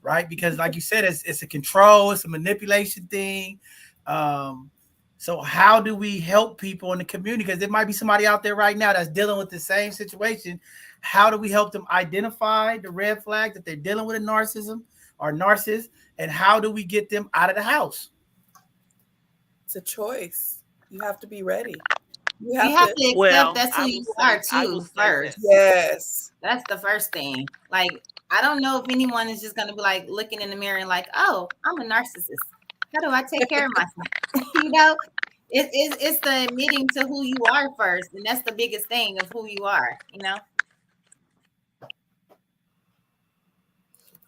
right? Because like you said, it's a control, it's a manipulation thing. So how do we help people in the community? Because there might be somebody out there right now that's dealing with the same situation. How do we help them identify the red flag that they're dealing with a narcissist, and how do we get them out of the house? It's a choice. You have to be ready. You have to accept that's who you are too first. Yes. That's the first thing. Like, I don't know if anyone is just going to be like looking in the mirror and like, oh, I'm a narcissist. How do I take care of myself? It's the admitting to who you are first. And that's the biggest thing of who you are,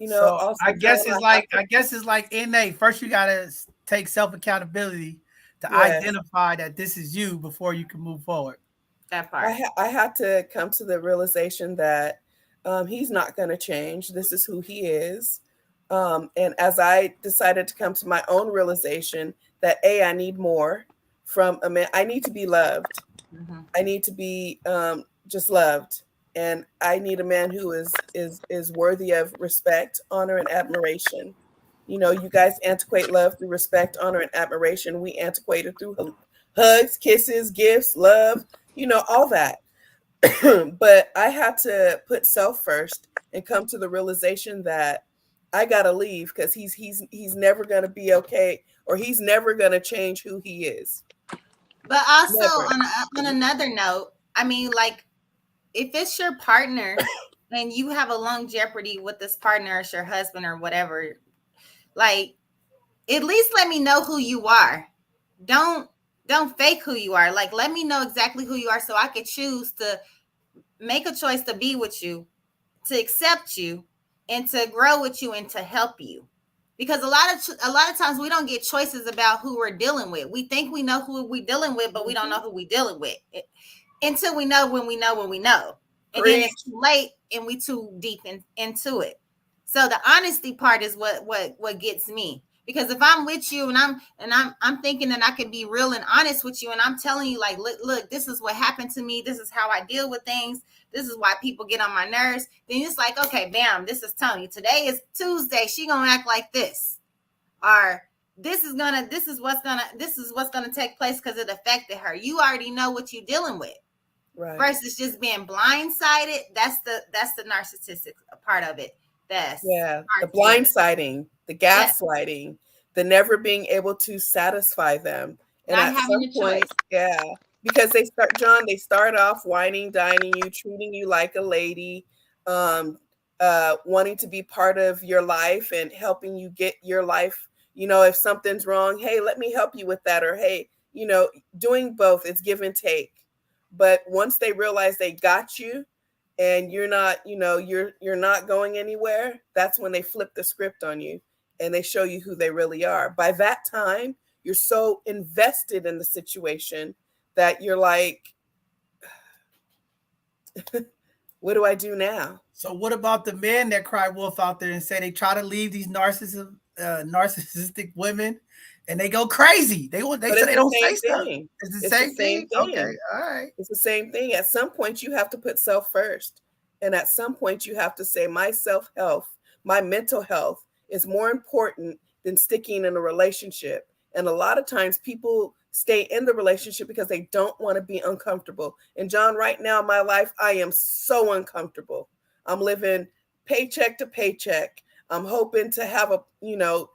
So I guess it's like NA. First, you got to take self-accountability to identify that this is you before you can move forward. That part. I had to come to the realization that he's not going to change. This is who he is. And as I decided to come to my own realization that I need more from a man. I need to be loved. Mm-hmm. I need to be just loved. And I need a man who is worthy of respect, honor, and admiration. You guys antiquate love through respect, honor, and admiration. We antiquate it through hugs, kisses, gifts, love, all that. But I had to put self first and come to the realization that I got to leave because he's never going to be okay, or he's never going to change who he is. But also on another note, like, if it's your partner and you have a long jeopardy with this partner, it's your husband or whatever, like, at least let me know who you are. Don't fake who you are. Like, let me know exactly who you are so I could choose to make a choice to be with you, to accept you, and to grow with you and to help you. Because a lot of times we don't get choices about who we're dealing with. We think we know who we're dealing with, but we don't know who we're dealing with until we know when we know when we know. And then it's too late and we too deep into it. So the honesty part is what gets me. Because if I'm with you and I'm thinking that I can be real and honest with you, and I'm telling you, like, look, this is what happened to me. This is how I deal with things. This is why people get on my nerves. Then it's like, okay, bam, this is Tony. Today is Tuesday. She gonna act like this, or this is what's gonna take place because it affected her. You already know what you're dealing with. Right. Versus just being blindsided. That's the narcissistic part of it. That's Yeah, the hard to do. blindsiding, the gaslighting, the never being able to satisfy them. And Not at having some a point, choice. yeah, because they start off whining, dining you, treating you like a lady, um, wanting to be part of your life and helping you get your life. If something's wrong, hey, let me help you with that. Or, hey, doing both, it's give and take. But once they realize they got you, and you're not you're not going anywhere, that's when they flip the script on you and they show you who they really are. By that time, you're so invested in the situation that you're like, what do I do now? So what about the men that cry wolf out there and say they try to leave these narcissistic women and they go crazy? They But say it's they the don't say same stuff. thing. It's the It's the same same thing. Okay, thing. all right. It's the same thing. At some point, you have to put self first. And at some point, you have to say, my self health, my mental health is more important than sticking in a relationship. And a lot of times, people stay in the relationship because they don't want to be uncomfortable. And John, right now in my life, I am so uncomfortable. I'm living paycheck to paycheck. I'm hoping to have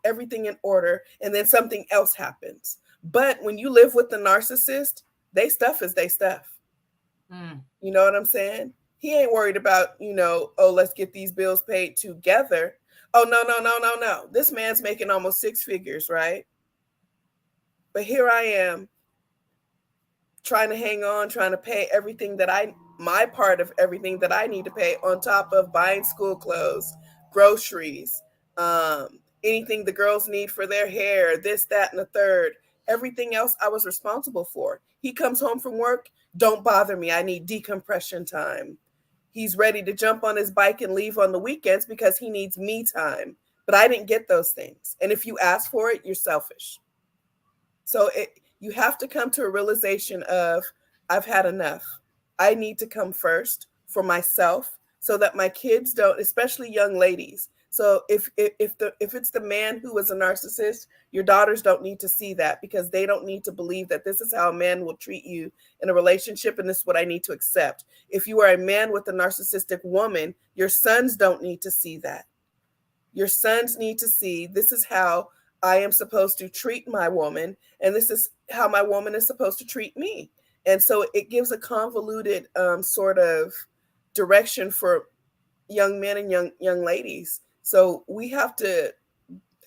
everything in order. And then something else happens. But when you live with the narcissist, they stuff is they stuff. You know what I'm saying? He ain't worried about, oh, let's get these bills paid together. Oh, no. This man's making almost 6 figures, right? But here I am trying to hang on, trying to pay my part of everything that I need to pay, on top of buying school clothes, groceries, anything the girls need for their hair, this, that, and the third. Everything else I was responsible for. He comes home from work, don't bother me. I need decompression time. He's ready to jump on his bike and leave on the weekends because he needs me time. But I didn't get those things. And if you ask for it, you're selfish. So you have to come to a realization of, I've had enough. I need to come first for myself so that my kids don't, especially young ladies. So if it's the man who is a narcissist, your daughters don't need to see that, because they don't need to believe that this is how a man will treat you in a relationship and this is what I need to accept. If you are a man with a narcissistic woman, your sons don't need to see that. Your sons need to see, this is how I am supposed to treat my woman, and this is how my woman is supposed to treat me. And so it gives a convoluted sort of direction for young men and young ladies. So we have to,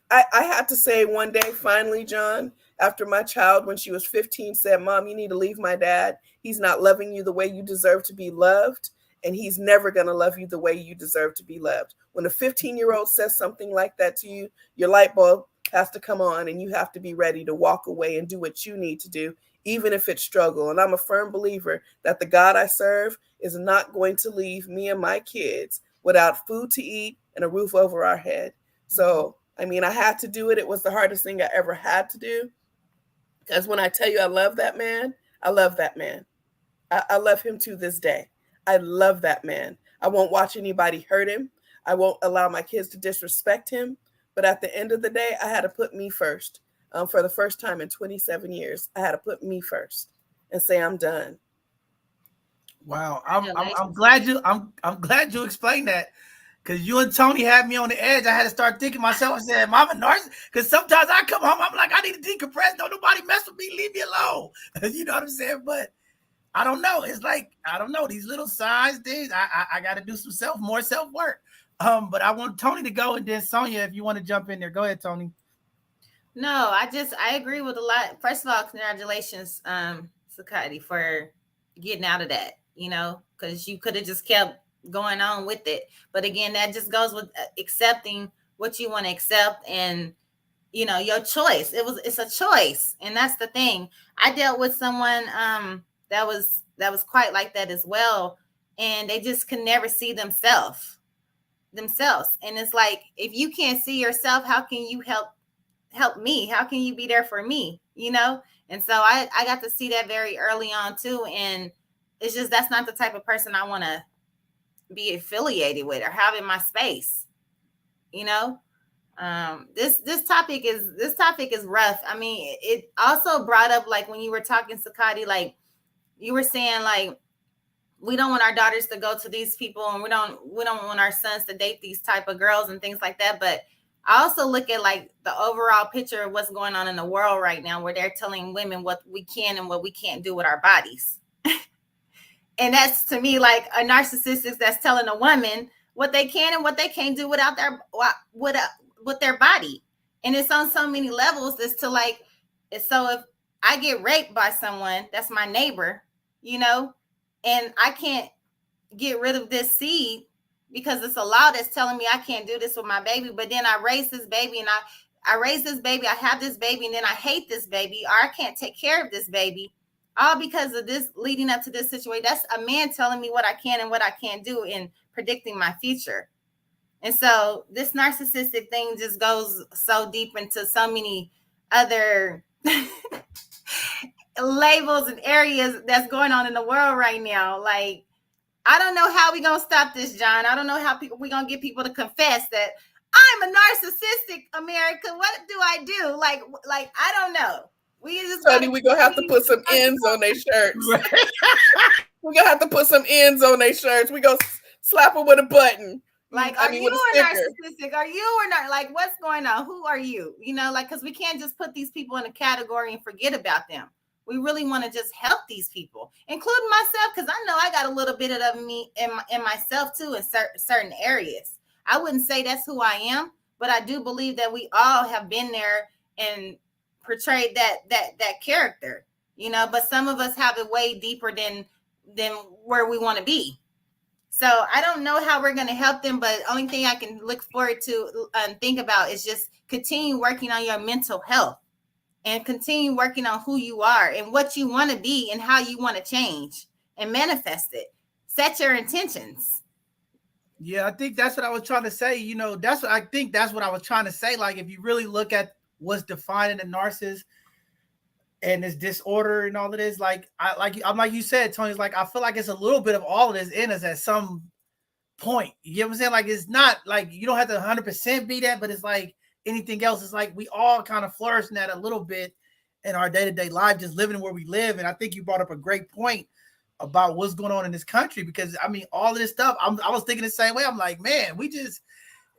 I had to say one day, finally, John, after my child, when she was 15, said, Mom, you need to leave my dad. He's not loving you the way you deserve to be loved. And he's never going to love you the way you deserve to be loved. When a 15-year-old says something like that to you, your light bulb has to come on, and you have to be ready to walk away and do what you need to do, even if it's struggle. And I'm a firm believer that the God I serve is not going to leave me and my kids without food to eat and a roof over our head. So, I mean, I had to do it. It was the hardest thing I ever had to do. Because when I tell you I love that man, I love that man. I love him to this day. I love that man. I won't watch anybody hurt him. I won't allow my kids to disrespect him. But at the end of the day, I had to put me first. For the first time in 27 years, I had to put me first and say, I'm done. Wow. I'm glad you explained that, because you and Tony had me on the edge. I had to start thinking myself and saying, I'm a narcissist. Because sometimes I come home, I'm like, I need to decompress. Don't nobody mess with me. Leave me alone. You know what I'm saying? But I don't know. It's like, I don't know, these little signs, things. I got to do some more self work. But I want Tony to go, and then Sonia, if you want to jump in there, go ahead, Tony. No, I agree with a lot. First of all, congratulations, Sakati, for getting out of that, because you could have just kept going on with it. But again, that just goes with accepting what you want to accept, and your choice. It's a choice, and that's the thing. I dealt with someone that was quite like that as well, and they just can never see themselves. And it's like, if you can't see yourself, how can you help me? How can you be there for me? And so I got to see that very early on too, and it's just, that's not the type of person I want to be affiliated with or have in my space. This topic is rough. I mean, it also brought up, like when you were talking, Sakati, like you were saying, like we don't want our daughters to go to these people, and we don't want our sons to date these type of girls and things like that. But I also look at like the overall picture of what's going on in the world right now, where they're telling women what we can and what we can't do with our bodies. And that's, to me, like a narcissist that's telling a woman what they can and what they can't do without with their body. And it's on so many levels. It's to like, so if I get raped by someone that's my neighbor, you know, and I can't get rid of this seed because it's a law that's telling me I can't do this with my baby, but then I raise this baby and I raise this baby, I have this baby, and then I hate this baby, or I can't take care of this baby, all because of this leading up to this situation. That's a man telling me what I can and what I can't do and predicting my future. And so this narcissistic thing just goes so deep into so many other labels and areas that's going on in the world right now. Like, I don't know how we're going to stop this, John. I don't know how we're going to get people to confess that I'm a narcissistic America. What do I do? Like I don't know. We just Honey, we're going to have to put some ends on their shirts. We're going to have to put some ends on their shirts. We're going to slap them with a button. Like, are you a narcissistic? Are you or not? Like, what's going on? Who are you? You know, like, because we can't just put these people in a category and forget about them. We really want to just help these people, including myself, because I know I got a little bit of me in myself too in certain areas. I wouldn't say that's who I am, but I do believe that we all have been there and portrayed that character, you know. But some of us have it way deeper than where we want to be. So I don't know how we're going to help them, but the only thing I can look forward to and think about is just continue working on your mental health and continue working on who you are and what you want to be and how you want to change and manifest it. Set your intentions. Yeah, I think that's what I was trying to say. You know, that's what I was trying to say. Like, if you really look at what's defining a narcissist and this disorder and all of this, like you said, Tony, it's like, I feel like it's a little bit of all of this in us at some point. You get what I'm saying? Like, it's not like you don't have to 100% be that, but it's like anything else. It's like we all kind of flourish in that a little bit in our day-to-day life, just living where we live. And I think you brought up a great point about what's going on in this country, because I mean, all of this stuff, I was thinking the same way. I'm like, man,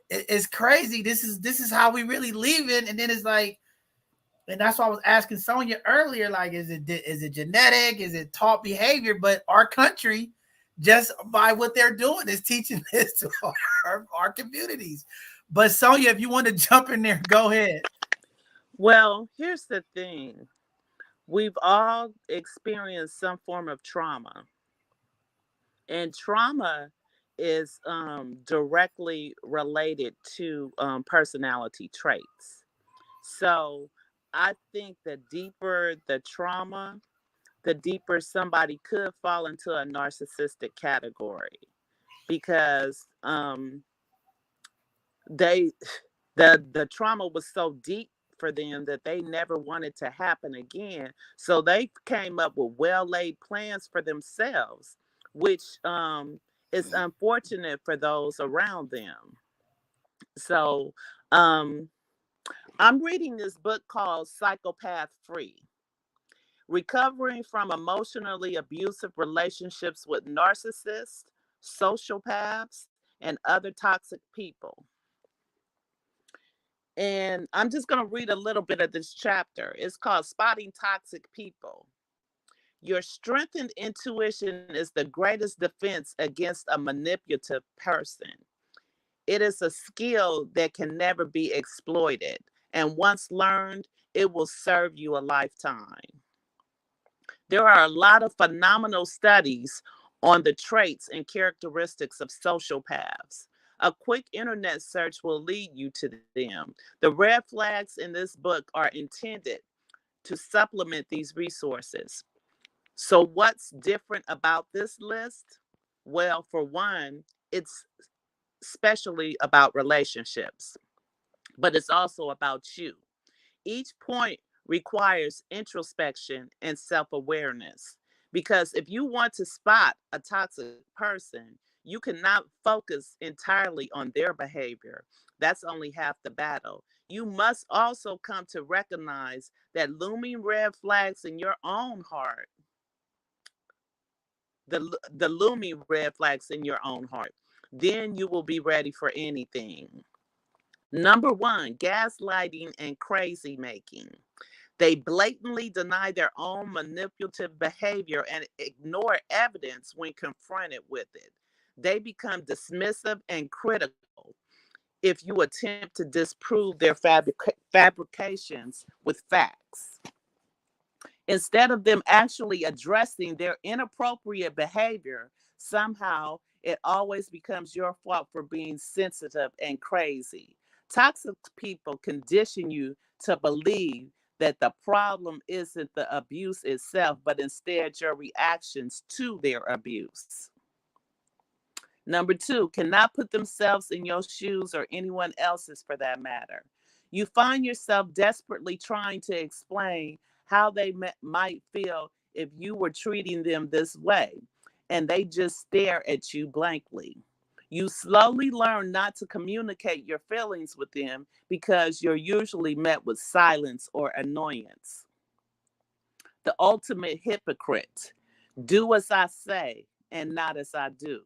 it's crazy. This is how we really live in. And then it's like, and that's why I was asking Sonia earlier, like, is it genetic? Is it taught behavior? But our country, just by what they're doing, is teaching this to our communities. But Sonia, if you want to jump in there, go ahead. Well, here's the thing. We've all experienced some form of trauma. And trauma is directly related to personality traits. So I think the deeper the trauma, the deeper somebody could fall into a narcissistic category, because the trauma was so deep for them that they never wanted to happen again. So they came up with well-laid plans for themselves, which is unfortunate for those around them. So I'm reading this book called Psychopath Free: Recovering from Emotionally Abusive Relationships with Narcissists, Sociopaths, and Other Toxic People. And I'm just going to read a little bit of this chapter. It's called Spotting Toxic People. Your strengthened intuition is the greatest defense against a manipulative person. It is a skill that can never be exploited, and once learned, it will serve you a lifetime. There are a lot of phenomenal studies on the traits and characteristics of sociopaths. A quick internet search will lead you to them. The red flags in this book are intended to supplement these resources. So what's different about this list? Well, for one, it's especially about relationships, but it's also about you. Each point requires introspection and self-awareness, because if you want to spot a toxic person, you cannot focus entirely on their behavior. That's only half the battle. You must also come to recognize that looming red flags in your own heart. the looming red flags in your own heart. Then you will be ready for anything. Number one, gaslighting and crazy making. They blatantly deny their own manipulative behavior and ignore evidence when confronted with it. They become dismissive and critical if you attempt to disprove their fabrications with facts. Instead of them actually addressing their inappropriate behavior, somehow it always becomes your fault for being sensitive and crazy. Toxic people condition you to believe that the problem isn't the abuse itself, but instead your reactions to their abuse. Number two, cannot put themselves in your shoes or anyone else's for that matter. You find yourself desperately trying to explain how they might feel if you were treating them this way, and they just stare at you blankly. You slowly learn not to communicate your feelings with them because you're usually met with silence or annoyance. The ultimate hypocrite. Do as I say and not as I do.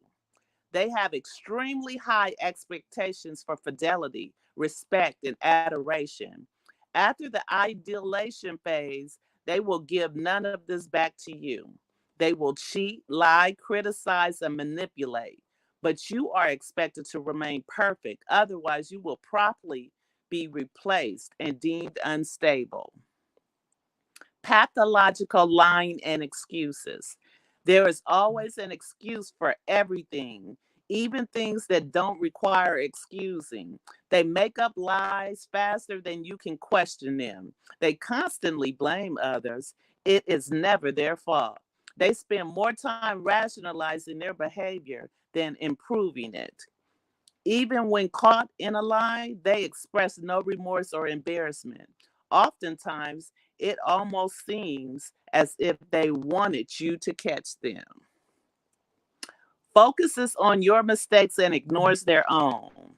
They have extremely high expectations for fidelity, respect, and adoration. After the idealization phase, they will give none of this back to you. They will cheat, lie, criticize, and manipulate. But you are expected to remain perfect. Otherwise, you will promptly be replaced and deemed unstable. Pathological lying and excuses. There is always an excuse for everything, even things that don't require excusing. They make up lies faster than you can question them. They constantly blame others. It is never their fault. They spend more time rationalizing their behavior than improving it. Even when caught in a lie, they express no remorse or embarrassment. Oftentimes, it almost seems as if they wanted you to catch them. Focuses on your mistakes and ignores their own.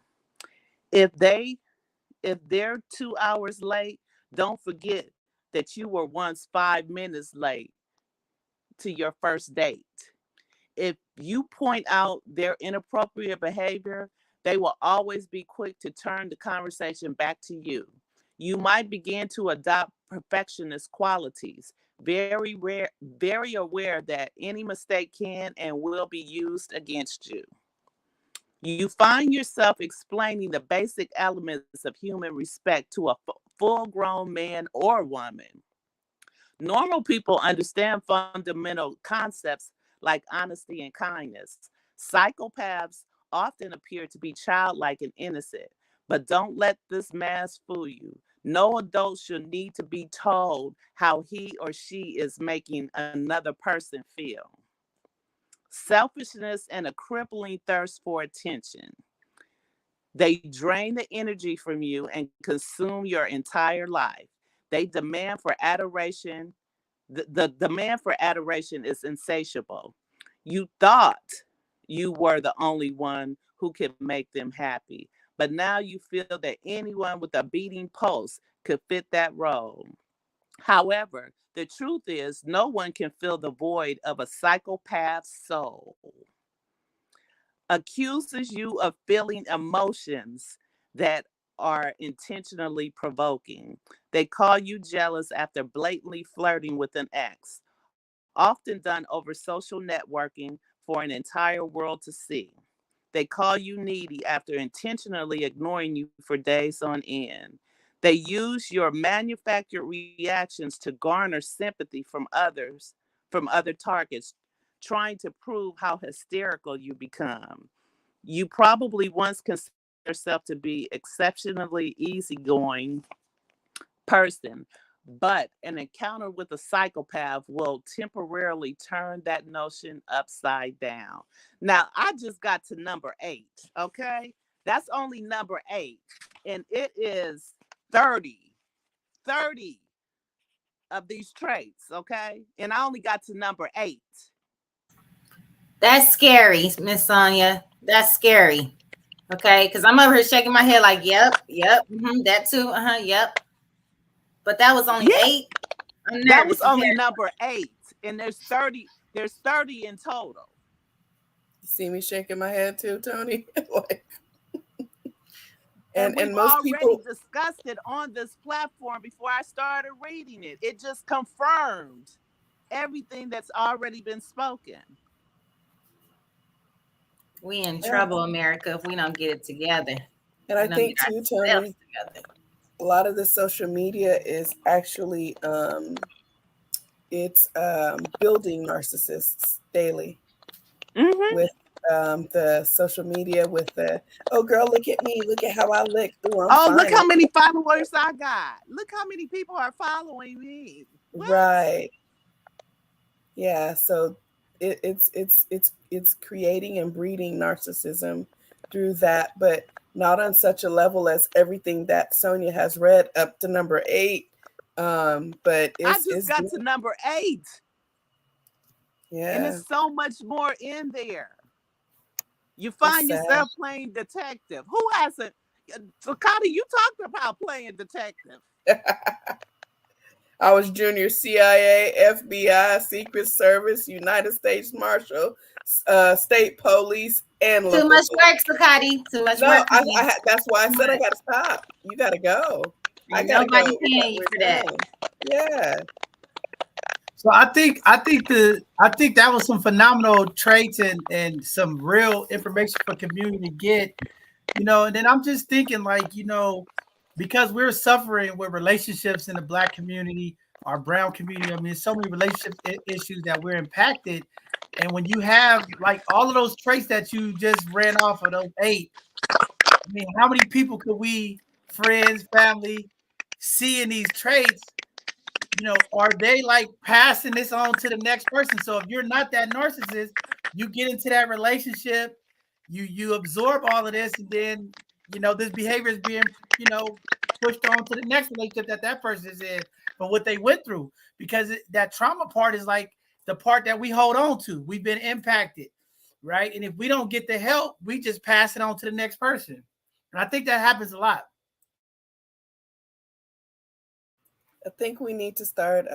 If they're 2 hours late, don't forget that you were once 5 minutes late to your first date. If you point out their inappropriate behavior, they will always be quick to turn the conversation back to you. You might begin to adopt perfectionist qualities, very aware that any mistake can and will be used against you. You find yourself explaining the basic elements of human respect to a full-grown man or woman. Normal people understand fundamental concepts like honesty and kindness. Psychopaths often appear to be childlike and innocent, but don't let this mask fool you. No adult should need to be told how he or she is making another person feel. Selfishness and a crippling thirst for attention. They drain the energy from you and consume your entire life. They demand for adoration. The demand for adoration is insatiable. You thought you were the only one who could make them happy, but now you feel that anyone with a beating pulse could fit that role. However, the truth is, no one can fill the void of a psychopath's soul. Accuses you of feeling emotions that are intentionally provoking. They call you jealous after blatantly flirting with an ex, often done over social networking for an entire world to see. They call you needy after intentionally ignoring you for days on end. They use your manufactured reactions to garner sympathy from other targets, trying to prove how hysterical you become. You probably once considered yourself to be exceptionally easygoing person, but an encounter with a psychopath will temporarily turn that notion upside down. Now, I just got to number 8, okay? That's only number 8, and it is 30 of these traits, okay? And I only got to number 8. That's scary, Miss Sonia. That's scary. Okay, because I'm over here shaking my head like, yep, that too, yep. But that was only 8. That was only number 8. and there's 30 in total. You see me shaking my head too, Tony? Like, and we've most already people discussed it on this platform before I started reading it. It just confirmed everything that's already been spoken. We in trouble, America, if we don't get it together. And I think too, Tony, a lot of the social media is actually it's building narcissists daily. Mm-hmm. With the social media, with the, oh girl, look at me, look at how I look. Look how many followers I got. Look how many people are following me. What? Right. Yeah. So it's creating and breeding narcissism through that, but not on such a level as everything that Sonia has read up to number 8. But I just got to number 8. Yeah. And there's so much more in there. You find yourself playing detective. Who hasn't? Sakata, you talked about playing detective. I was junior CIA, FBI, Secret Service, United States Marshal, State Police, and too much work, Sakati. Too much work. That's why I said I got to stop. You got to go. I got to go. Nobody paying you for that. Yeah. So I think that was some phenomenal traits and some real information for community to get, and then I'm just thinking, like, because we're suffering with relationships in the Black community, our brown community. I mean, so many relationship issues that we're impacted. And when you have like all of those traits that you just ran off of those 8, I mean, how many people could we, friends, family, see in these traits? Are they like passing this on to the next person? So if you're not that narcissist, you get into that relationship, you absorb all of this, and then this behavior is being pushed on to the next relationship that person is in for what they went through, because that trauma part is like the part that we hold on to. We've been impacted, right? And if we don't get the help, we just pass it on to the next person. And I think that happens a lot. I think we need to start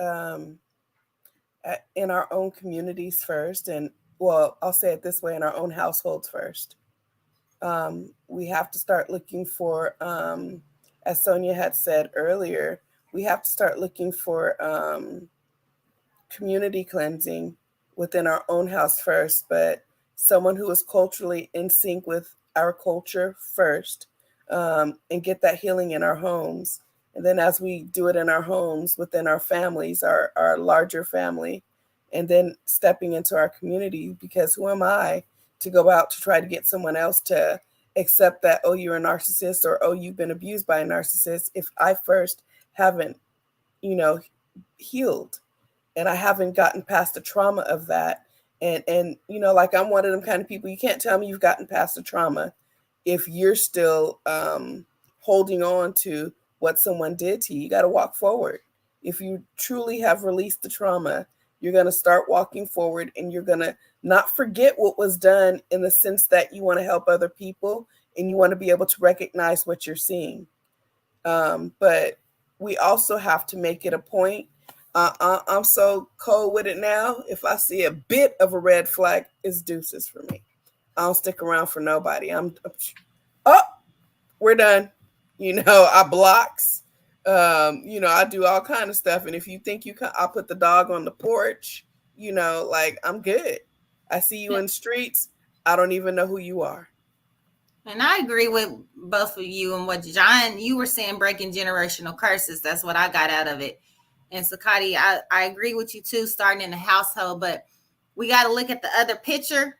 in our own communities first. And well, I'll say it this way, in our own households first. We have to start looking for, as Sonia had said earlier, we have to start looking for community cleansing within our own house first, but someone who is culturally in sync with our culture first, and get that healing in our homes. And then as we do it in our homes, within our families, our larger family, and then stepping into our community, because who am I to go out to try to get someone else to accept that, oh, you're a narcissist, or, oh, you've been abused by a narcissist, if I first haven't, healed, and I haven't gotten past the trauma of that. And like, I'm one of them kind of people, you can't tell me you've gotten past the trauma if you're still holding on to what someone did to you. You got to walk forward. If you truly have released the trauma, you're going to start walking forward, and you're going to not forget what was done, in the sense that you want to help other people and you want to be able to recognize what you're seeing. But we also have to make it a point. I'm so cold with it now. If I see a bit of a red flag, it's deuces for me. I don't stick around for nobody. We're done. I blocks. I do all kind of stuff. And if you think I'll put the dog on the porch, like, I'm good. I see you in the streets, I don't even know who you are. And I agree with both of you and what John, you were saying, breaking generational curses. That's what I got out of it. And Sakati, I agree with you too, starting in the household, but we got to look at the other picture,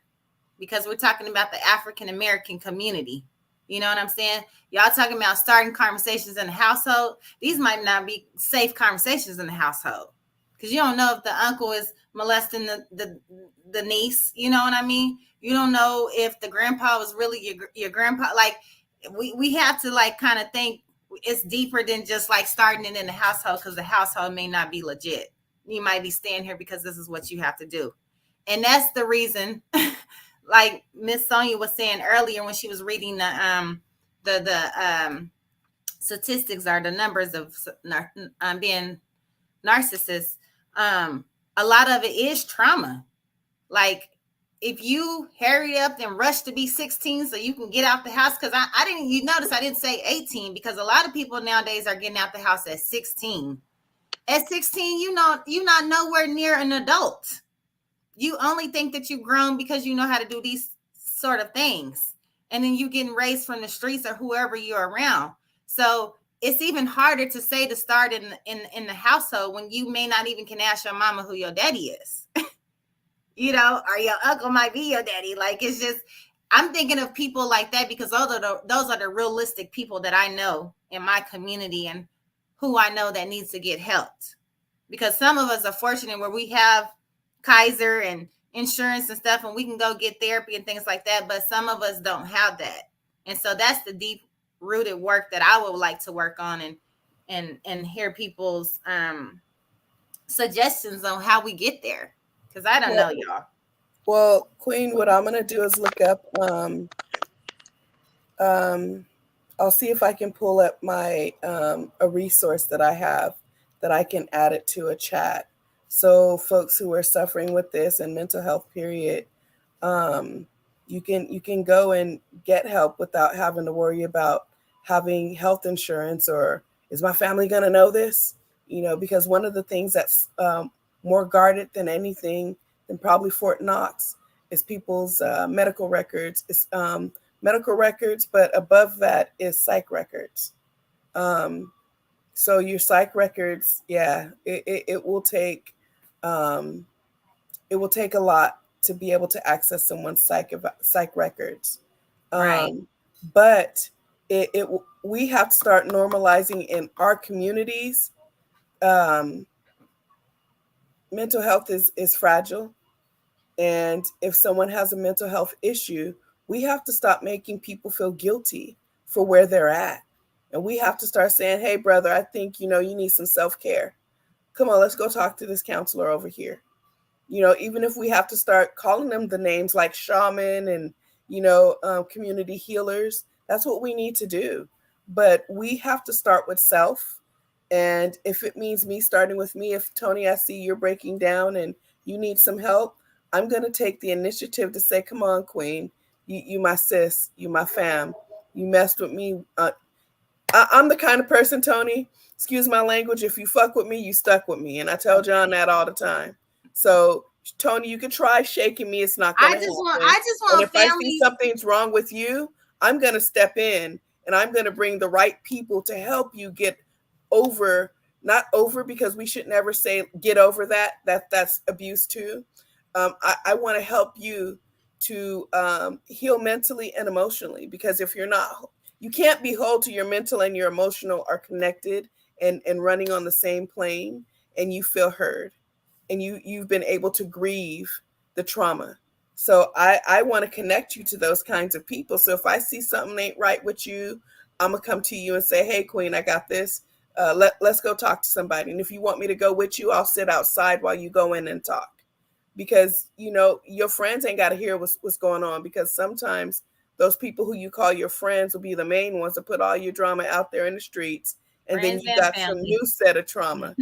because we're talking about the African-American community. You know what I'm saying? Y'all talking about starting conversations in the household. These might not be safe conversations in the household, because you don't know if the uncle is molesting the niece. You know what I mean? You don't know if the grandpa was really your grandpa. Like, we have to like kind of think it's deeper than just like starting it in the household, because the household may not be legit. You might be staying here because this is what you have to do. And that's the reason, like Miss Sonia was saying earlier when she was reading the statistics, are the numbers of being narcissists. a lot of it is trauma. Like, if you hurry up and rush to be 16 so you can get out the house, because I didn't, you notice I didn't say 18, because a lot of people nowadays are getting out the house at 16. At 16, you're not nowhere near an adult. You only think that you've grown because you know how to do these sort of things. And then you getting raised from the streets or whoever you're around. So it's even harder to say to start in the household when you may not even can ask your mama who your daddy is. You know, or your uncle might be your daddy. Like, it's just, I'm thinking of people like that because those are the realistic people that I know in my community and who I know that needs to get helped. Because some of us are fortunate where we have Kaiser and insurance and stuff, and we can go get therapy and things like that. But some of us don't have that. And so that's the deep rooted work that I would like to work on and hear people's suggestions on how we get there. Because I don't know, y'all. Well, Queen, what I'm going to do is look up, I'll see if I can pull up my, a resource that I have that I can add it to a chat. So folks who are suffering with this and mental health period, you can go and get help without having to worry about having health insurance or is my family going to know this? You know, because one of the things that's more guarded than anything, than probably Fort Knox, is people's medical records. It's medical records, but above that is psych records. So your psych records, yeah, it will take a lot to be able to access someone's psych records. Right. But we have to start normalizing in our communities. Mental health is fragile. And if someone has a mental health issue, we have to stop making people feel guilty for where they're at. And we have to start saying, hey, brother, I think, you need some self-care. Come on, let's go talk to this counselor over here. Even if we have to start calling them the names like shaman and, community healers, that's what we need to do. But we have to start with self. And if it means me starting with me, if Tony, I see you're breaking down and you need some help, I'm going to take the initiative to say, come on, Queen, you my sis, you my fam, you messed with me. I'm the kind of person, Tony, excuse my language, if you fuck with me, you stuck with me. And I tell John that all the time. So, Tony, you could try shaking me. It's not going to happen. I just want and if I see something's wrong with you, I'm going to step in and I'm going to bring the right people to help you get over, not over, because we should never say get over that's abuse too. I want to help you to heal mentally and emotionally, because if you're not, you can't be whole to your mental and your emotional are connected and running on the same plane, and you feel heard and you've been able to grieve the trauma. So I want to connect you to those kinds of people. So if I see something ain't right with you, I'm gonna come to you and say, hey, Queen, I got this. Let's go talk to somebody. And if you want me to go with you, I'll sit outside while you go in and talk. Because, your friends ain't got to hear what's going on, because sometimes those people who you call your friends will be the main ones to put all your drama out there in the streets. And friends then you got some new set of trauma.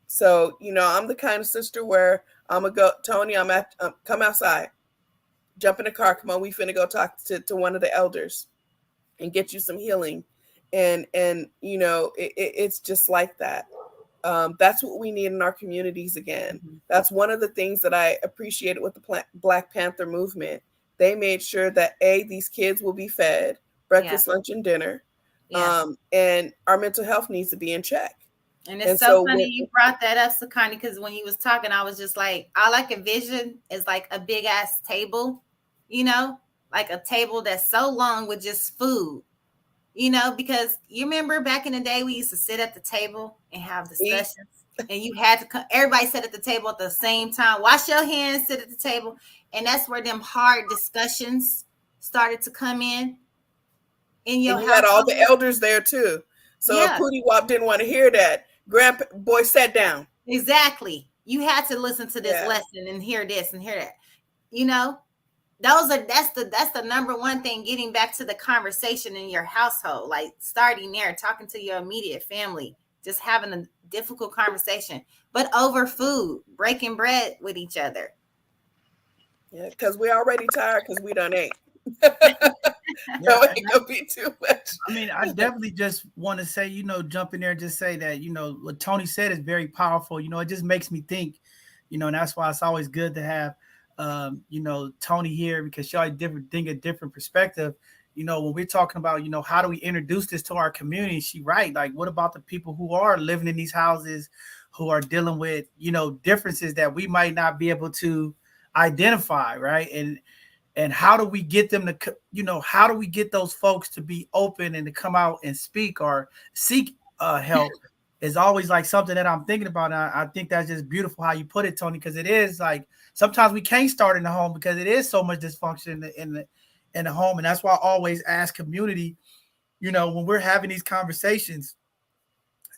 So, I'm the kind of sister where I'm going to go, Tony, come outside, jump in the car. Come on, we finna go talk to one of the elders and get you some healing. And it's just like that. That's what we need in our communities again. Mm-hmm. That's one of the things that I appreciated with the Black Panther movement. They made sure that these kids will be fed breakfast, lunch, and dinner. And our mental health needs to be in check. And it's so funny you brought that up, Sakani, because when you was talking, I was just like, all I can vision is like a big ass table, like a table that's so long with just food. Because you remember back in the day, we used to sit at the table and have discussions, and you had to everybody sit at the table at the same time, wash your hands, sit at the table. And that's where them hard discussions started to come in your house. You had all the elders there too. So if Pootie Wop didn't want to hear that, grandpa boy sat down. Exactly. You had to listen to this lesson and hear this and hear that. That's the number one thing, getting back to the conversation in your household, like starting there, talking to your immediate family, just having a difficult conversation, but over food, breaking bread with each other. Yeah, because we're already tired because we done ate. Yeah, It ain't gonna be too much. I mean, I definitely just want to say, jump in there and just say that, what Tony said is very powerful. It just makes me think, and that's why it's always good to have, Tony here, because she always think a different perspective. When we're talking about, how do we introduce this to our community? She right. Like, what about the people who are living in these houses, who are dealing with, differences that we might not be able to identify, right? And how do we get them to, how do we get those folks to be open and to come out and speak or seek help is always like something that I'm thinking about. And I think that's just beautiful how you put it, Tony, because it is like sometimes we can't start in the home because it is so much dysfunction in the home. And that's why I always ask community, when we're having these conversations,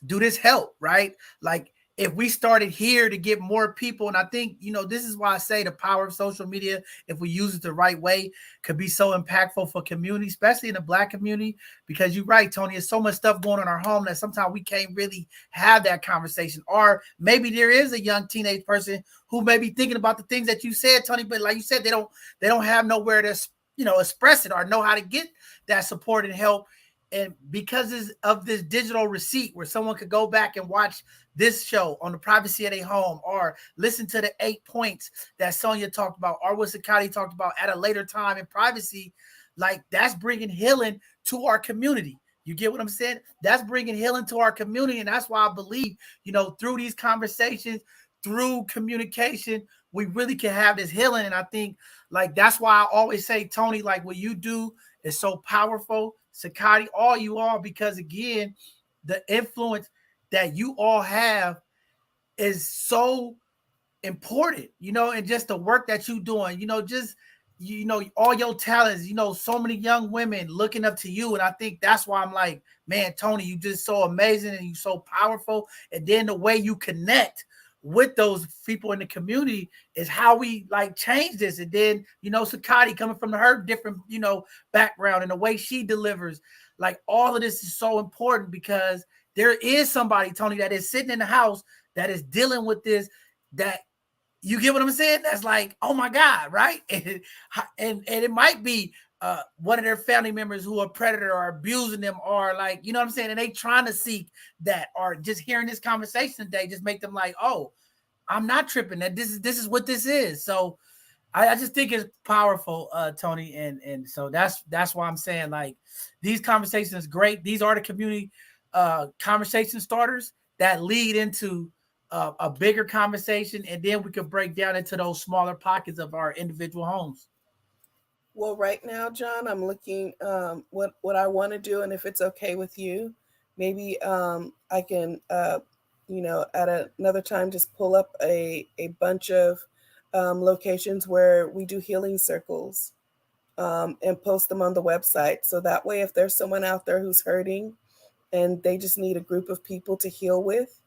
do this help, right? Like, if we started here to get more people, and I think, this is why I say the power of social media, if we use it the right way, could be so impactful for community, especially in the Black community, because you're right, Tony, there's so much stuff going on in our home that sometimes we can't really have that conversation. Or maybe there is a young teenage person who may be thinking about the things that you said, Tony, but like you said, they don't have nowhere to, express it or know how to get that support and help. And because of this digital receipt where someone could go back and watch this show on the privacy of their home, or listen to the 8 points that Sonia talked about, or what Sakati talked about at a later time in privacy, like that's bringing healing to our community. You get what I'm saying? That's bringing healing to our community. And that's why I believe, through these conversations, through communication, we really can have this healing. And I think like, that's why I always say, Tony, like what you do is so powerful. Sakati, all you are, because again, the influence that you all have is so important, and just the work that you're doing, just, all your talents, so many young women looking up to you. And I think that's why I'm like, man, Tony, you just so amazing and you so powerful. And then the way you connect with those people in the community is how we like change this. And then, Sakati coming from her different, background, and the way she delivers, like all of this is so important, because there is somebody, Tony, that is sitting in the house that is dealing with this, that you get what I'm saying? That's like, oh my God, right? And it might be one of their family members who are predator or abusing them, or like, you know what I'm saying? And they trying to seek that, or just hearing this conversation today just make them like, oh, I'm not tripping, that this is what this is. So I just think it's powerful, Tony. And so that's why I'm saying, like, these conversations great. These are the community conversation starters that lead into a bigger conversation. And then we could break down into those smaller pockets of our individual homes. Well, right now, John, I'm looking what I want to do, and if it's okay with you, maybe I can, at another time, just pull up a bunch of locations where we do healing circles and post them on the website. So that way, if there's someone out there who's hurting and they just need a group of people to heal with,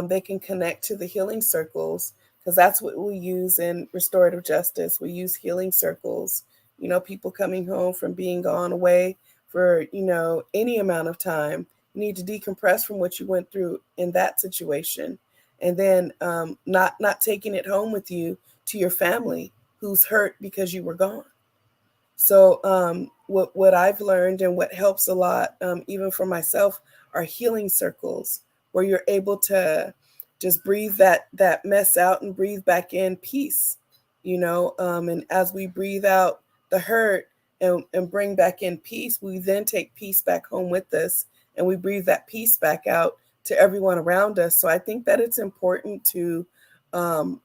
they can connect to the healing circles, because that's what we use in restorative justice. We use healing circles. People coming home from being gone away for, any amount of time. You need to decompress from what you went through in that situation. And then not taking it home with you to your family who's hurt because you were gone. So what I've learned and what helps a lot, even for myself, are healing circles where you're able to just breathe that mess out and breathe back in peace, and as we breathe out the hurt and bring back in peace, we then take peace back home with us, and we breathe that peace back out to everyone around us. So I think that it's important to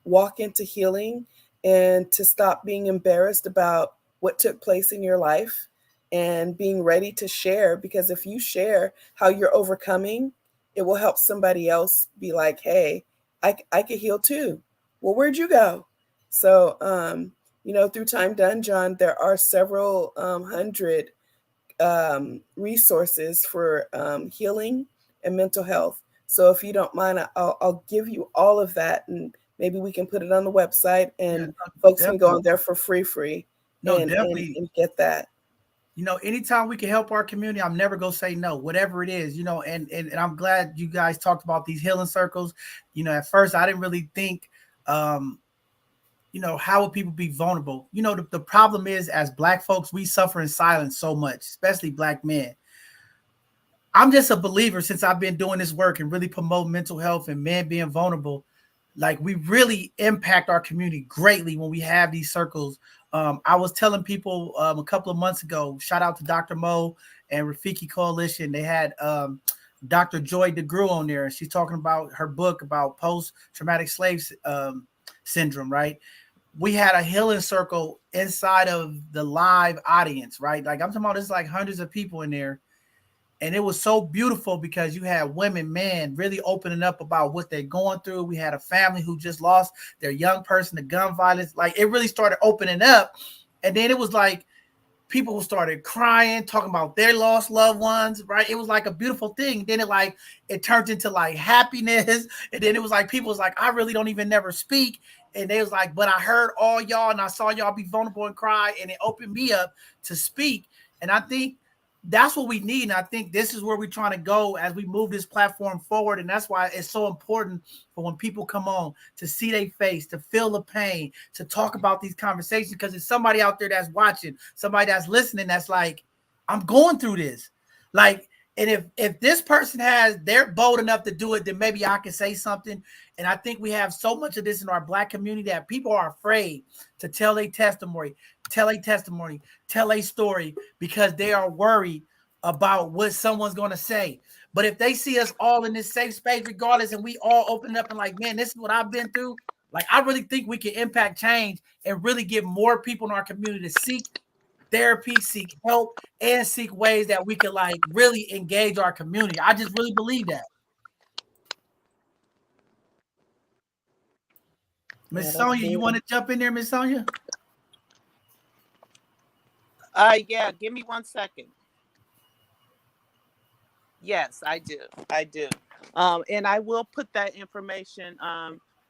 walk into healing and to stop being embarrassed about what took place in your life and being ready to share, because if you share how you're overcoming, it will help somebody else be like, hey, I could heal too. Well, where'd you go? So, through Time Done, John, there are several hundred resources for healing and mental health. So if you don't mind, I'll give you all of that, and maybe we can put it on the website, and folks can go on there for free. No, definitely. And get that. anytime we can help our community, I'm never gonna say no, whatever it is, and I'm glad you guys talked about these healing circles. At first I didn't really think, how would people be vulnerable? The problem is, as Black folks, we suffer in silence so much, especially Black men. I'm just a believer, since I've been doing this work and really promote mental health and men being vulnerable. Like, we really impact our community greatly when we have these circles. I was telling people a couple of months ago, shout out to Dr. Mo and Rafiki Coalition. They had Dr. Joy DeGruy on there. She's talking about her book about post-traumatic slave syndrome, right? We had a healing circle inside of the live audience, right? Like, I'm talking about, there's like hundreds of people in there. And it was so beautiful because you had women, men really opening up about what they're going through. We had a family who just lost their young person to gun violence. Like, it really started opening up. And then it was like people started crying, talking about their lost loved ones, right? It was like a beautiful thing. Then it turned into like happiness. And then it was like, people was like, I really don't even never speak. And they was like, but I heard all y'all and I saw y'all be vulnerable and cry, and it opened me up to speak. And I think that's what we need. And I think this is where we're trying to go as we move this platform forward. And that's why it's so important for when people come on to see their face, to feel the pain, to talk about these conversations, because it's somebody out there that's watching, somebody that's listening, that's like, I'm going through this. Like, and if this person they're bold enough to do it, then maybe I can say something. And I think we have so much of this in our Black community that people are afraid to tell a testimony, tell a story, because they are worried about what someone's going to say. But if they see us all in this safe space, regardless, and we all open up and like, man, this is what I've been through. Like, I really think we can impact change and really get more people in our community to seek therapy, seek help, and seek ways that we can like really engage our community. I just really believe that. Miss Sonia, you want to jump in there, Miss Sonia? Yeah, give me 1 second. Yes, I do. And I will put that information,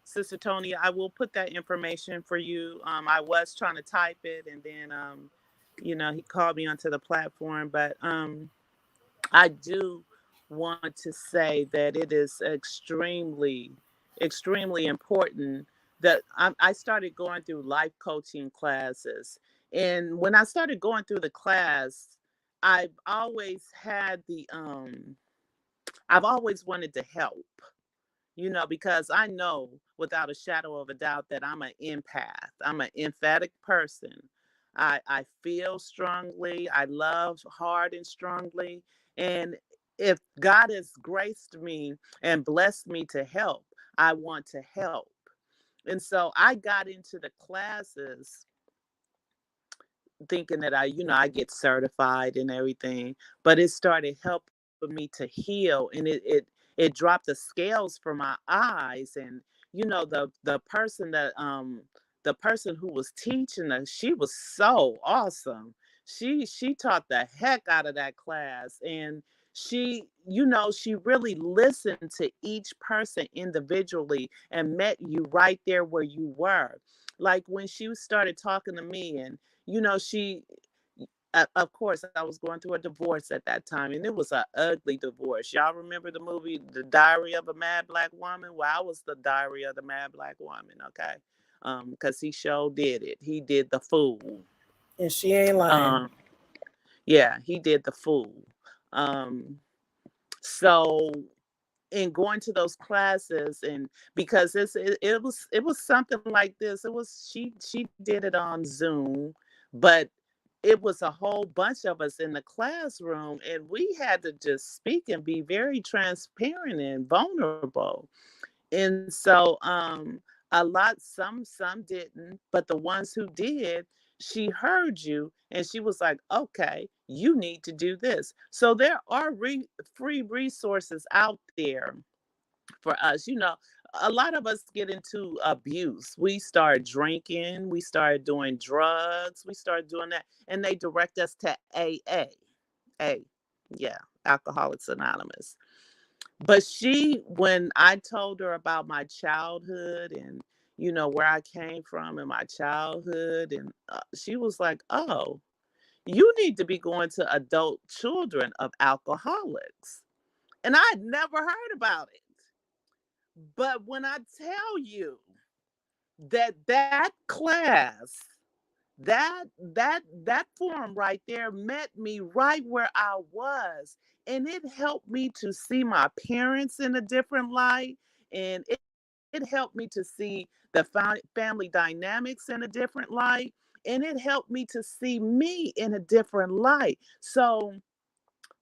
Sister Tony, I will put that information for you. I was trying to type it, and then, he called me onto the platform, but I do want to say that it is extremely, extremely important that I started going through life coaching classes. And when I started going through the class, I've always had I've always wanted to help, because I know without a shadow of a doubt that I'm an empath. I'm an emphatic person. I feel strongly. I love hard and strongly. And if God has graced me and blessed me to help, I want to help. And so I got into the classes thinking that I get certified and everything, but it started helping me to heal, and it dropped the scales from my eyes. And the person who was teaching us, she was so awesome. She taught the heck out of that class, and she really listened to each person individually and met you right there where you were. Like, when she started talking to me, and she, of course, I was going through a divorce at that time, and it was an ugly divorce. Y'all remember the movie The Diary of a Mad Black Woman? Well, I was the Diary of the Mad Black Woman, okay? Because he sure did it. He did the fool. And she ain't lying. Yeah, he did the fool. So in going to those classes, and because it was something like this. It was she did it on Zoom, but it was a whole bunch of us in the classroom, and we had to just speak and be very transparent and vulnerable. And so some didn't, but the ones who did, she heard you, and she was like, okay, you need to do this. So there are free resources out there for us. A lot of us get into abuse. We start drinking, we start doing drugs, we start doing that, and they direct us to AA. Yeah, Alcoholics Anonymous. But when I told her about my childhood, and where I came from in my childhood, and she was like, oh, You need to be going to adult children of alcoholics. And I had never heard about it. But when I tell you that class, that forum right there met me right where I was, and it helped me to see my parents in a different light, and it helped me to see the family dynamics in a different light, and it helped me to see me in a different light. So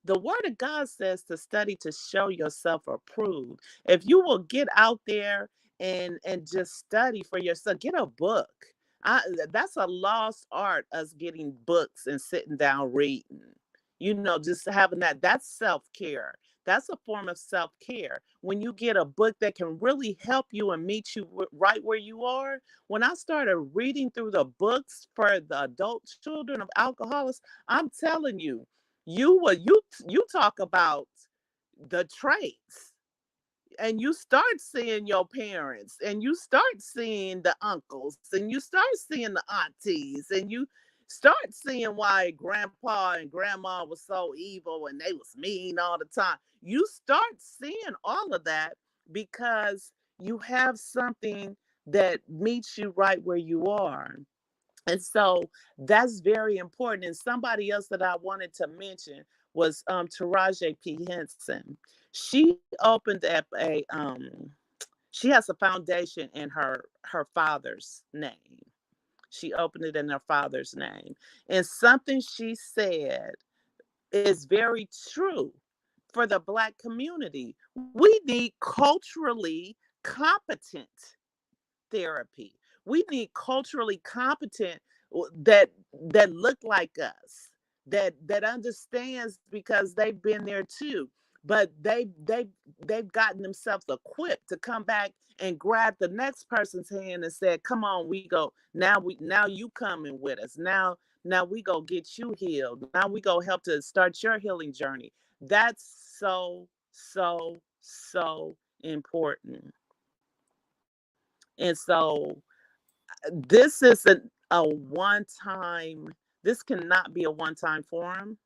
the word of God says to study to show yourself approved. If you will get out there and just study for yourself, get a book. That's a lost art, us getting books and sitting down reading. Just having that's self-care. That's a form of self-care. When you get a book that can really help you and meet you right where you are. When I started reading through the books for the adult children of alcoholics, I'm telling you, you talk about the traits, and you start seeing your parents, and you start seeing the uncles, and you start seeing the aunties, and you start seeing why grandpa and grandma was so evil and they was mean all the time. You start seeing all of that because you have something that meets you right where you are. And so that's very important. And somebody else that I wanted to mention was Taraja P Henson. She opened up she has a foundation in her father's name. She opened it in her father's name. And something she said is very true for the Black community. We need culturally competent therapy. We need culturally competent that look like us, that understands because they've been there too. But they've gotten themselves equipped to come back and grab the next person's hand and said, "Come on, we go now. You coming with us now? We go get you healed. Now we go help to start your healing journey." That's so important. And so this isn't a one-time, this cannot be a one-time forum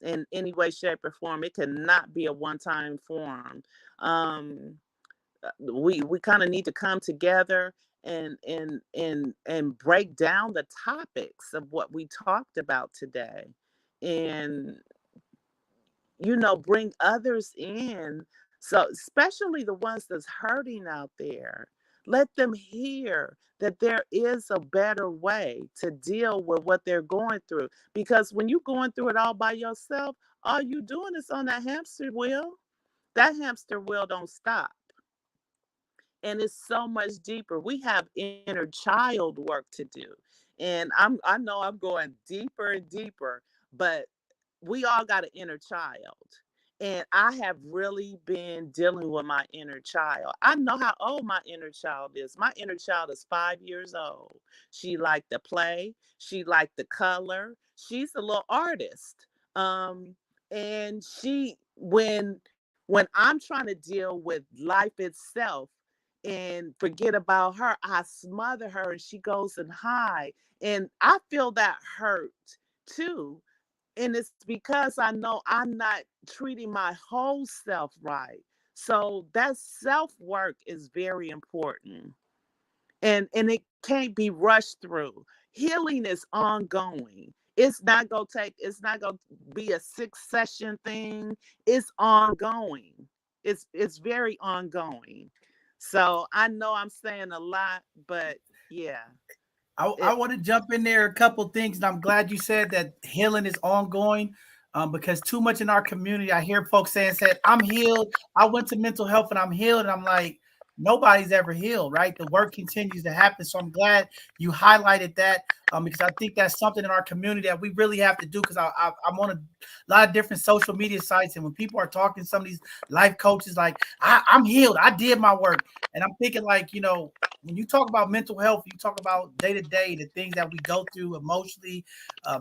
in any way, shape, or form. It cannot be a one-time forum. We kind of need to come together and break down the topics of what we talked about today, and bring others in. So especially the ones that's hurting out there, let them hear that there is a better way to deal with what they're going through. Because when you're going through it all by yourself, all you doing is on that hamster wheel. That hamster wheel don't stop. And it's so much deeper. We have inner child work to do. And I know I'm going deeper and deeper, but we all got an inner child. And I have really been dealing with my inner child. I know how old my inner child is. My inner child is 5 years old. She liked to play. She liked to color. She's a little artist. And when I'm trying to deal with life itself and forget about her, I smother her and she goes and hide. And I feel that hurt too. And it's because I know I'm not treating my whole self right. So that self-work is very important. And it can't be rushed through. Healing is ongoing. It's not gonna be a 6-session thing. It's ongoing. It's very ongoing. So I know I'm saying a lot, but yeah. I want to jump in there a couple things, and I'm glad you said that healing is ongoing, because too much in our community, I hear folks saying, "I'm healed. I went to mental health and I'm healed," and I'm like, nobody's ever healed, right? The work continues to happen. So I'm glad you highlighted that, because I think that's something in our community that we really have to do. Because I'm on a lot of different social media sites, and when people are talking, some of these life coaches, like, I'm healed, I did my work, and I'm thinking, like, when you talk about mental health, you talk about day to day, the things that we go through emotionally,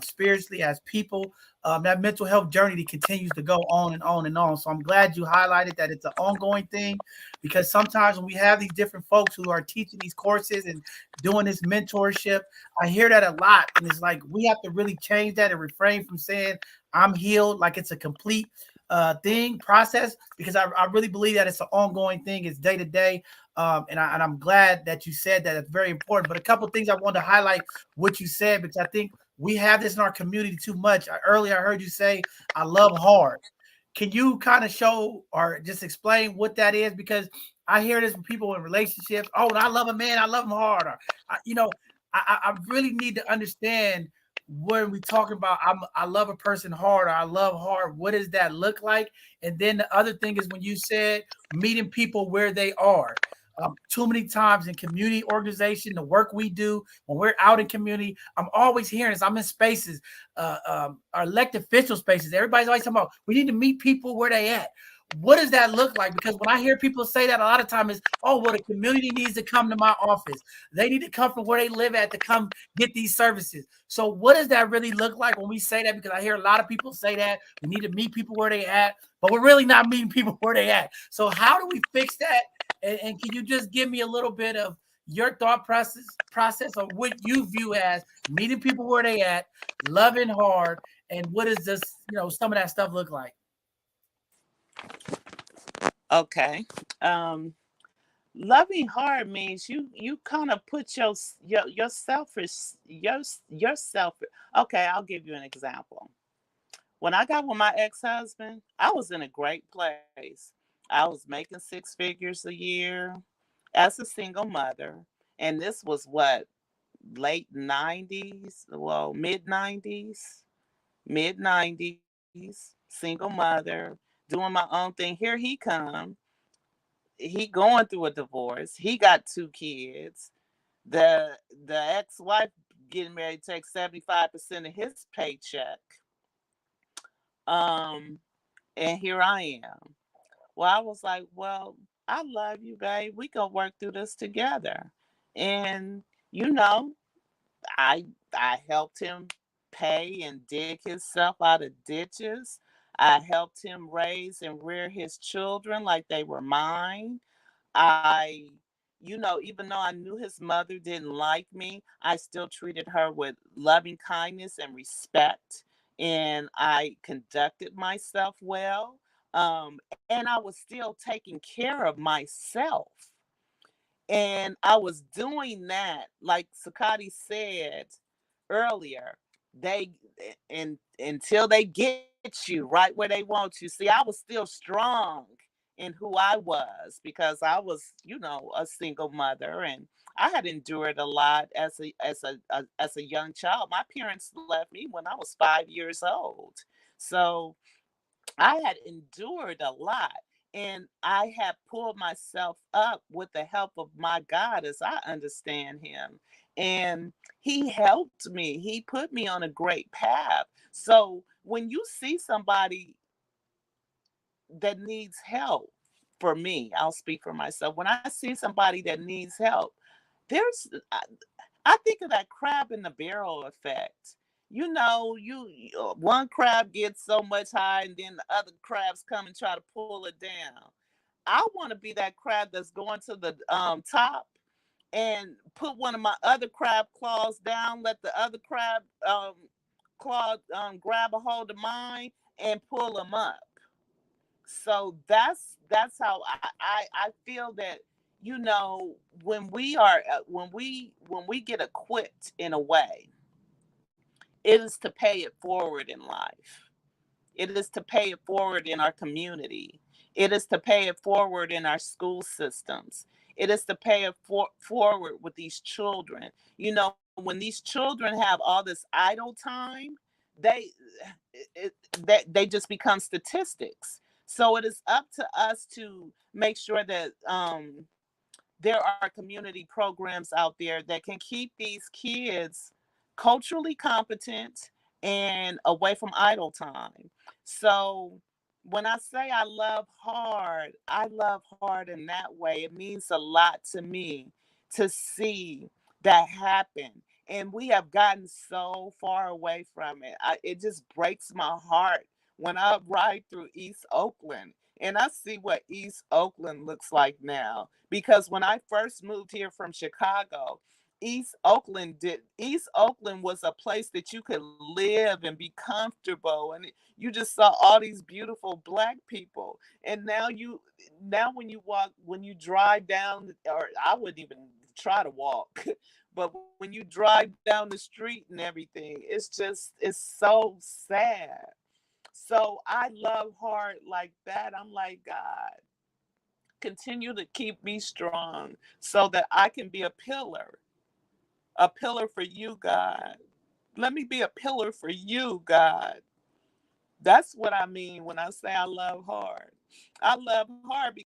spiritually as people. That mental health journey continues to go on and on and on. So I'm glad you highlighted that it's an ongoing thing, because sometimes when we have these different folks who are teaching these courses and doing this mentorship, I hear that a lot, and it's like we have to really change that and refrain from saying I'm healed like it's a complete process, because I really believe that it's an ongoing thing. It's day to day. And I'm glad that you said that. It's very important. But a couple of things I wanted to highlight what you said, because I think we have this in our community too much. Earlier, I heard you say, I love hard. Can you kind of show or just explain what that is? Because I hear this from people in relationships. Oh, I love a man, I love him hard. Or, I really need to understand when we talk about I love a person hard, or I love hard, what does that look like? And then the other thing is when you said meeting people where they are. Too many times in community organization, the work we do when we're out in community, I'm always hearing this. I'm in spaces, our elected official spaces. Everybody's always talking about we need to meet people where they at. What does that look like? Because when I hear people say that, a lot of times it's, oh, well, the community needs to come to my office. They need to come from where they live at to come get these services. So what does that really look like when we say that? Because I hear a lot of people say that we need to meet people where they at, but we're really not meeting people where they at. So how do we fix that? And can you just give me a little bit of your thought process of what you view as meeting people where they at, loving hard, and what does this, some of that stuff look like? Okay. Loving hard means you kind of put your selfish yourself. Okay, I'll give you an example. When I got with my ex-husband, I was in a great place. I was making 6 figures a year as a single mother. And this was what, late 90s, well, mid 90s, single mother, doing my own thing. Here he come. He going through a divorce. He got 2 kids. The ex-wife getting married takes 75% of his paycheck. And here I am. Well, I was like, well, I love you, babe. We gonna work through this together. And you know, I helped him pay and dig himself out of ditches. I helped him raise and rear his children like they were mine. I, even though I knew his mother didn't like me, I still treated her with loving kindness and respect. And I conducted myself well. And I was still taking care of myself. And I was doing that, like Sakati said earlier, they and until they get you right where they want you. See, I was still strong in who I was because I was, a single mother, and I had endured a lot as a young child. My parents left me when I was 5 years old. So I had endured a lot, and I had pulled myself up with the help of my God as I understand him. And he helped me. He put me on a great path. So when you see somebody that needs help, for me, I'll speak for myself. When I see somebody that needs help, there's I think of that crab in the barrel effect. One crab gets so much high, and then the other crabs come and try to pull it down. I want to be that crab that's going to the top and put one of my other crab claws down, let the other crab claw grab a hold of mine and pull them up. So that's how I feel that, when we are when we get equipped in a way, it is to pay it forward in life. It is to pay it forward in our community. It is to pay it forward in our school systems. It is to pay it forward with these children. When these children have all this idle time, they they just become statistics. So it is up to us to make sure that there are community programs out there that can keep these kids culturally competent and away from idle time. So when I say I love hard in that way. It means a lot to me to see that happen. And we have gotten so far away from it. It just breaks my heart when I ride through East Oakland and I see what East Oakland looks like now. Because when I first moved here from Chicago, East Oakland was a place that you could live and be comfortable, and you just saw all these beautiful black people. And now when you drive down, or I wouldn't even try to walk, but when you drive down the street and everything, it's so sad. So I love hard like that. I'm like, God, continue to keep me strong so that I can be a pillar for you, God. Let me be a pillar for you, God. That's what I mean when I say I love hard. I love hard because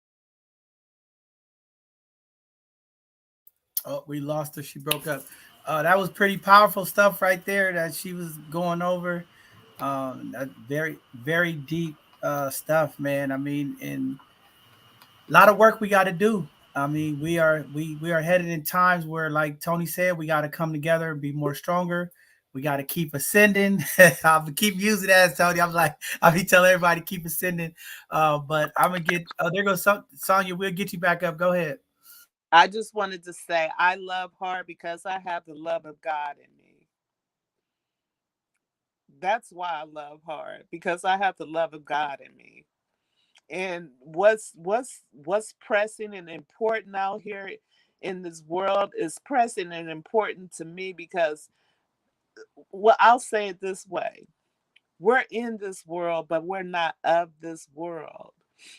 Oh, we lost her. She broke up. That was pretty powerful stuff right there that she was going over. That very, very deep stuff, man. I mean, and a lot of work we got to do. I mean, we are headed in times where, like Tony said, we got to come together and be more stronger. We got to keep ascending. I'll keep using that as Tony. I'm like, I'll be telling everybody to keep ascending. But I'm gonna get. There goes Sonya. We'll get you back up. Go ahead. I just wanted to say I love hard because I have the love of God in me. That's why I love hard, because I have the love of God in me. And what's pressing and important out here in this world is pressing and important to me because, well, I'll say it this way. We're in this world, but we're not of this world.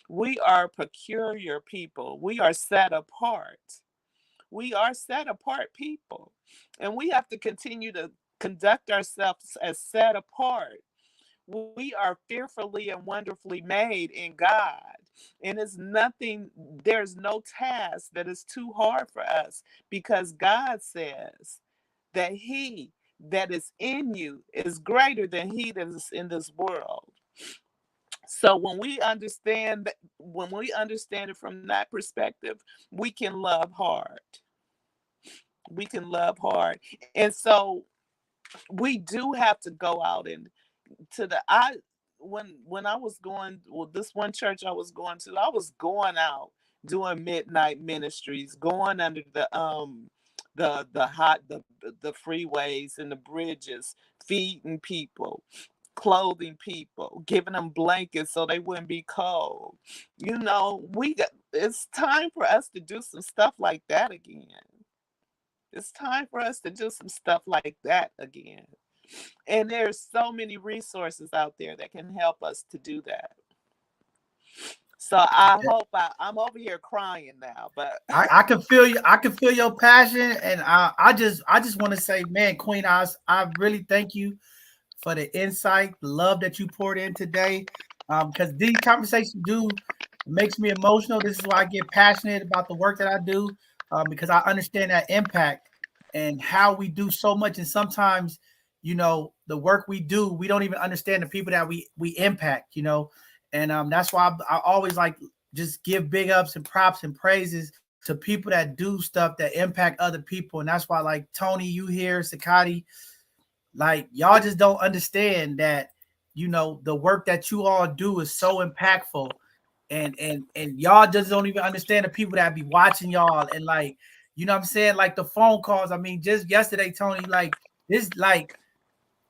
We are peculiar people. We are set apart. We are set apart people. And we have to continue to conduct ourselves as set apart. We are fearfully and wonderfully made in God. And there's no task that is too hard for us, because God says that he that is in you is greater than he that is in this world. So when we understand it from that perspective, we can love hard. We can love hard. And so we do have to go out and to the I when I was going, well, this one church I was going to, I was going out doing midnight ministries, going under the freeways and the bridges, feeding people, clothing people, giving them blankets so they wouldn't be cold. It's time for us to do some stuff like that again. It's time for us to do some stuff like that again. And there's so many resources out there that can help us to do that. So I'm over here crying now, but I can feel you. I can feel your passion, and I just want to say, man, Queen, I really thank you for the insight, the love that you poured in today. Because these conversations makes me emotional. This is why I get passionate about the work that I do, because I understand that impact and how we do so much. And sometimes, the work we do, we don't even understand the people that we impact. And that's why I always like just give big ups and props and praises to people that do stuff that impact other people. And that's why, like Tony, you here, Sakati, like y'all just don't understand that, the work that you all do is so impactful. And y'all just don't even understand the people that be watching y'all. And like, what I'm saying? Like the phone calls. I mean, just yesterday, Tony,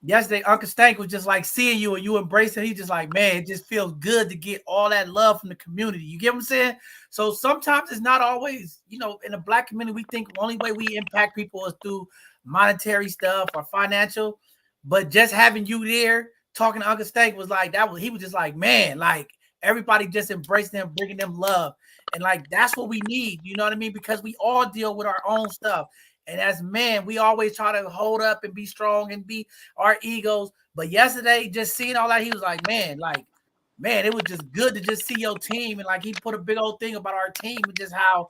yesterday, Uncle Stank was just like seeing you and you embracing. He just like, man, it just feels good to get all that love from the community. You get what I'm saying? So sometimes it's not always, in the Black community, we think the only way we impact people is through monetary stuff or financial. But just having you there talking to Uncle Stank was like, he was just like, man, like everybody just embracing them, bringing them love. And like, that's what we need. You know what I mean? Because we all deal with our own stuff. And as men, we always try to hold up and be strong and be our egos. But yesterday, just seeing all that, he was like, man, it was just good to just see your team. And like, he put a big old thing about our team and just how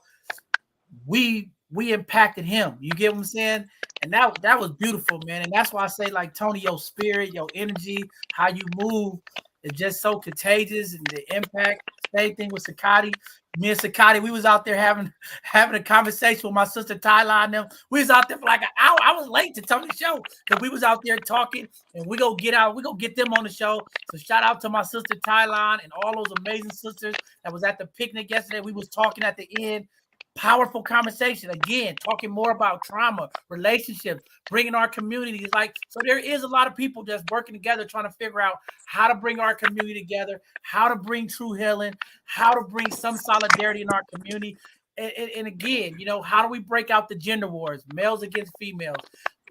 we impacted him. You get what I'm saying? And that was beautiful, man. And that's why I say, like, Tony, your spirit, your energy, how you move is just so contagious, and the impact. Same thing with Sakati. Me and Sakati, we was out there having a conversation with my sister Tyla and them. We was out there for like an hour. I was late to Tony's show because we was out there talking, and we gonna get them on the show. So shout out to my sister Tyla and all those amazing sisters that was at the picnic yesterday. We was talking at the end. powerful conversation. Again, talking more about trauma, relationships, bringing our communities. Like, so there is a lot of people that's working together trying to figure out how to bring our community together, how to bring true healing, how to bring some solidarity in our community. And again, you know, how do we break out the gender wars, males against females,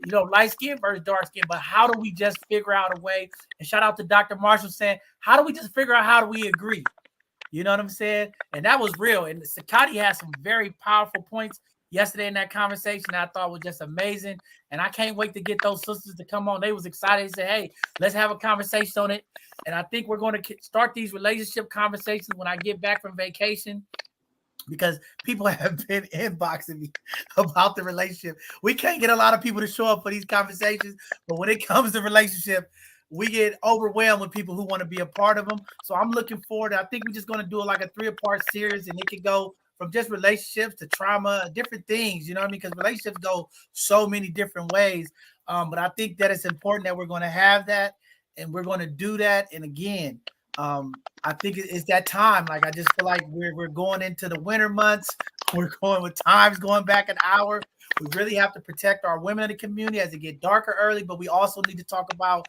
you know, light skin versus dark skin? But how do we just figure out a way? And shout out to Dr. Marshall saying, how do we just figure out how do we agree? You know what I'm saying? And that was real. And Sakati had some very powerful points yesterday in that conversation that I thought was just amazing. And I can't wait to get those sisters to come on. They was excited. They said, hey, let's have a conversation on it. And I think we're going to start these relationship conversations when I get back from vacation, because people have been inboxing me about the relationship. We can't get a lot of people to show up for these conversations, but when it comes to relationship, we get overwhelmed with people who want to be a part of them. So I'm looking forward to, I think we're just going to do like a 3-part series, and it could go from just relationships to trauma, different things, you know what I mean? Because relationships go so many different ways. But I think that it's important that we're going to have that, and we're going to do that. And again, I think it's that time. Like, I just feel like we're going into the winter months. We're going with times going back an hour. We really have to protect our women in the community as it get darker early, but we also need to talk about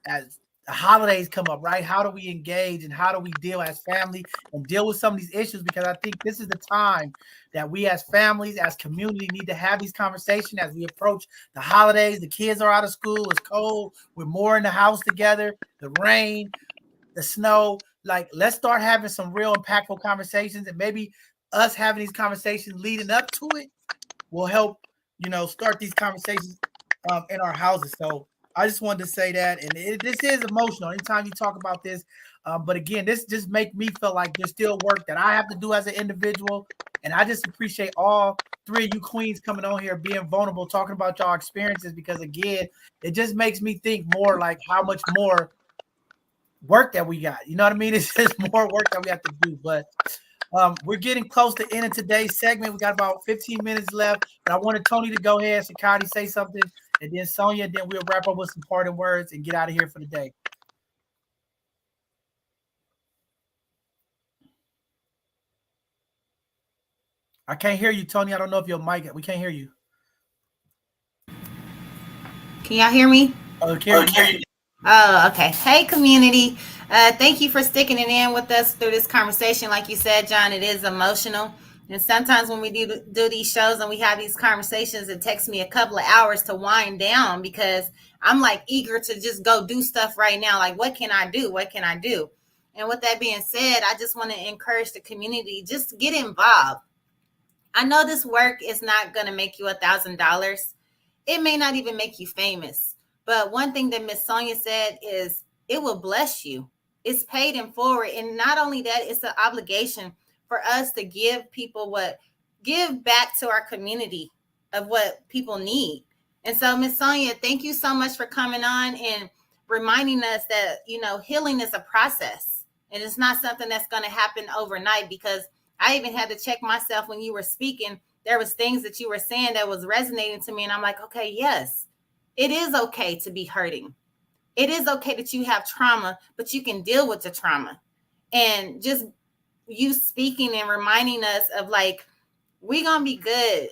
as the holidays come up, right? How do we engage and how do we deal as family and deal with some of these issues? Because I think this is the time that we as families, as community, need to have these conversations as we approach the holidays. The kids are out of school. It's cold. We're more in the house together. The rain, the snow. Like, let's start having some real impactful conversations, and maybe us having these conversations leading up to it will help, you know, start these conversations in our houses. So I just wanted to say that, and this is emotional anytime you talk about this. But again, this just make me feel like there's still work that I have to do as an individual. And I just appreciate all 3 of you queens coming on here, being vulnerable, talking about y'all experiences, because again, it just makes me think more like how much more work that we got. You know what I mean? It's just more work that we have to do. But we're getting close to ending today's segment. We got about 15 minutes left. But I wanted Tony to go ahead, Sakati, say something, and then Sonia, then we'll wrap up with some parting words and get out of here for the day. I can't hear you, Tony. I don't know if your mic, we can't hear you. Can y'all hear me? Okay. Oh, okay. Hey, community. Thank you for sticking it in with us through this conversation. Like you said, John, it is emotional. And sometimes when we do these shows and we have these conversations, it takes me a couple of hours to wind down, because I'm like eager to just go do stuff right now. Like, what can I do? What can I do? And with that being said, I just want to encourage the community, just get involved. I know this work is not going to make you $1,000. It may not even make you famous. But one thing that Miss Sonia said is it will bless you. It's paid in forward. And not only that, it's an obligation for us to give back to our community of what people need. And so, Miss Sonia, thank you so much for coming on and reminding us that, you know, healing is a process, and it's not something that's going to happen overnight, because I even had to check myself when you were speaking. There was things that you were saying that was resonating to me. And I'm like, okay, yes, it is okay to be hurting. It is okay that you have trauma, but you can deal with the trauma. And just you speaking and reminding us of, like, we're going to be good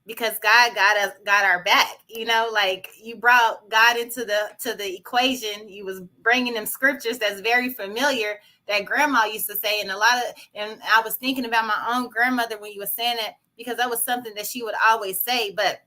because God got our back. You know, like, you brought God into the equation. You was bringing them scriptures that's very familiar that grandma used to say. And I was thinking about my own grandmother when you were saying it, because that was something that she would always say. But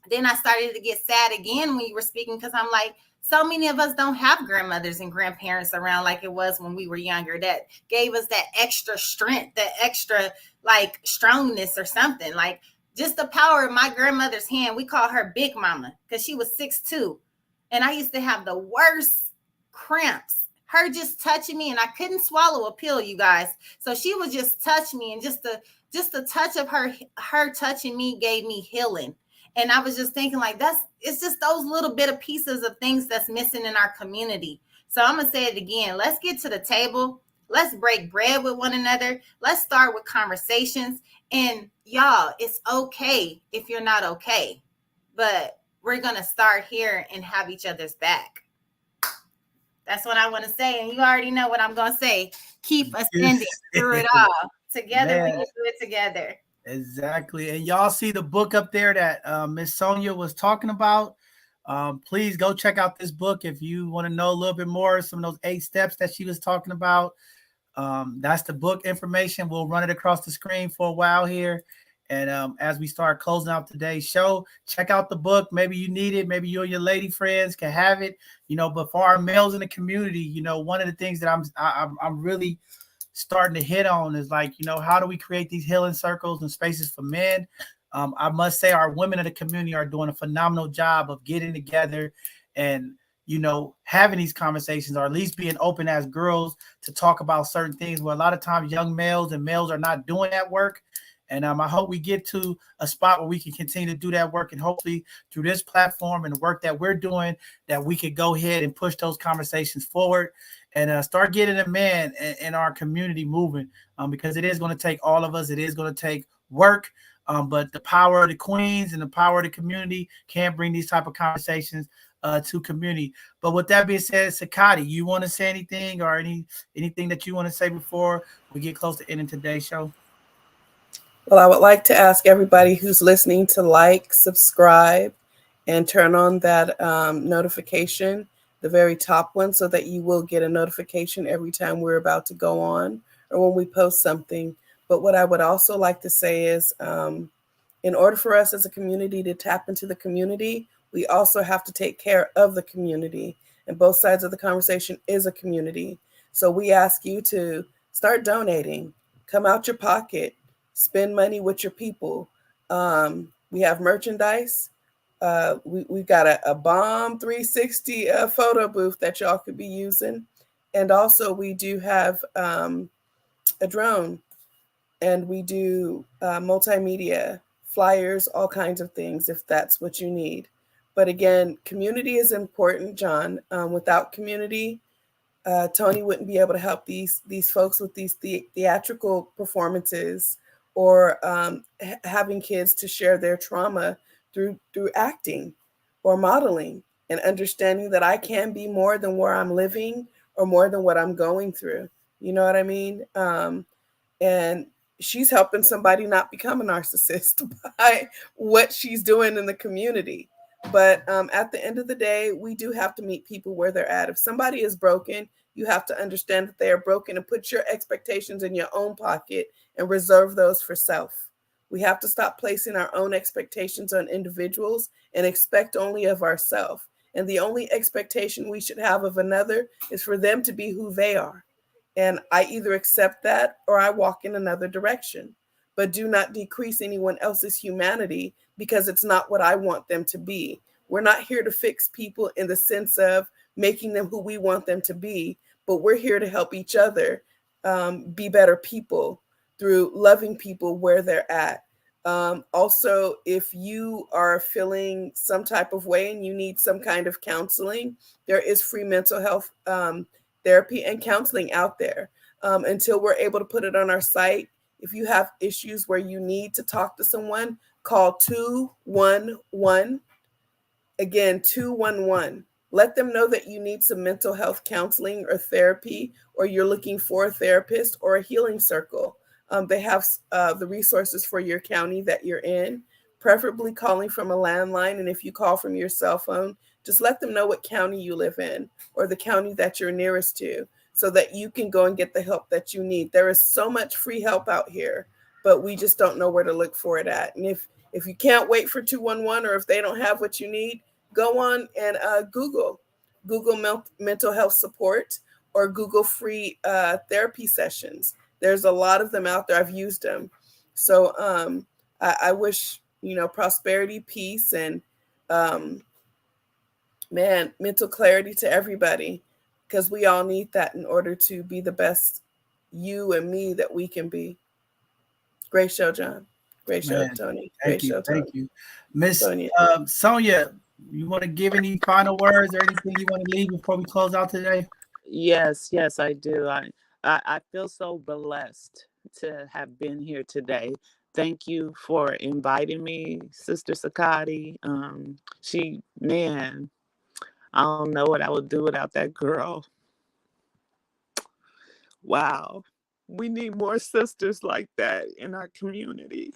then I started to get sad again when you were speaking, because I'm like, so many of us don't have grandmothers and grandparents around like it was when we were younger, that gave us that extra strength, that extra, like, strongness or something. Like, just the power of my grandmother's hand. We call her Big Mama because she was 6'2". And I used to have the worst cramps. Her just touching me, and I couldn't swallow a pill, you guys. So she would just touch me, and just the touch of her touching me gave me healing. And I was just thinking, like, it's just those little bit of pieces of things that's missing in our community. So I'm going to say it again. Let's get to the table. Let's break bread with one another. Let's start with conversations. And y'all, it's okay if you're not okay, but we're going to start here and have each other's back. That's what I want to say. And you already know what I'm going to say. Keep ascending through it all. Together, we can do it together. Exactly. And y'all see the book up there that Miss Sonia was talking about. Please go check out this book if you want to know a little bit more, some of those 8 steps that she was talking about. That's the book information. We'll run it across the screen for a while here. And as we start closing out today's show, check out the book. Maybe you need it. Maybe you and your lady friends can have it. But for our males in the community, one of the things that I'm really starting to hit on is like, how do we create these healing circles and spaces for men? I must say our women in the community are doing a phenomenal job of getting together and having these conversations, or at least being open as girls to talk about certain things where a lot of times young males and males are not doing that work. And I hope we get to a spot where we can continue to do that work, and hopefully through this platform and the work that we're doing, that we could go ahead and push those conversations forward and start getting the men in our community moving, because it is going to take all of us. It is going to take work, but the power of the queens and the power of the community can bring these type of conversations to community. But with that being said, Sakati, you want to say anything or anything that you want to say before we get close to ending today's show? Well, I would like to ask everybody who's listening to like, subscribe, and turn on that notification, the very top one, so that you will get a notification every time we're about to go on or when we post something. But what I would also like to say is, in order for us as a community to tap into the community, we also have to take care of the community. And both sides of the conversation is a community. So we ask you to start donating, come out your pocket, spend money with your people. We have merchandise. We've got a bomb 360 photo booth that y'all could be using. And also we do have a drone, and we do multimedia, flyers, all kinds of things if that's what you need. But again, community is important, John. Without community, Tony wouldn't be able to help these folks with these theatrical performances, or having kids to share their trauma through acting or modeling, and understanding that I can be more than where I'm living or more than what I'm going through. You know what I mean? And she's helping somebody not become a narcissist by what she's doing in the community. But at the end of the day, we do have to meet people where they're at. If somebody is broken, you have to understand that they are broken and put your expectations in your own pocket and reserve those for self. We have to stop placing our own expectations on individuals and expect only of ourselves. And the only expectation we should have of another is for them to be who they are. And I either accept that or I walk in another direction. But do not decrease anyone else's humanity because it's not what I want them to be. We're not here to fix people in the sense of making them who we want them to be, but we're here to help each other be better people through loving people where they're at. Also, if you are feeling some type of way and you need some kind of counseling, there is free mental health therapy and counseling out there. Until we're able to put it on our site, if you have issues where you need to talk to someone, call 211. Again, 211. Let them know that you need some mental health counseling or therapy, or you're looking for a therapist or a healing circle. They have the resources for your county that you're in, preferably calling from a landline. And if you call from your cell phone, just let them know what county you live in or the county that you're nearest to, so that you can go and get the help that you need. There is so much free help out here, but we just don't know where to look for it at. And if you can't wait for 211, or if they don't have what you need, go on and Google mental health support, or Google free therapy sessions. There's a lot of them out there. I've used them. So I wish, prosperity, peace, and mental clarity to everybody, because we all need that in order to be the best you and me that we can be. Great show, John. Great show, Tony. Great show, Tony. Thank you. Miss Sonia, you want to give any final words or anything you want to leave before we close out today? Yes, I do. I feel so blessed to have been here today. Thank you for inviting me, Sister Sakati. I don't know what I would do without that girl. Wow. We need more sisters like that in our community.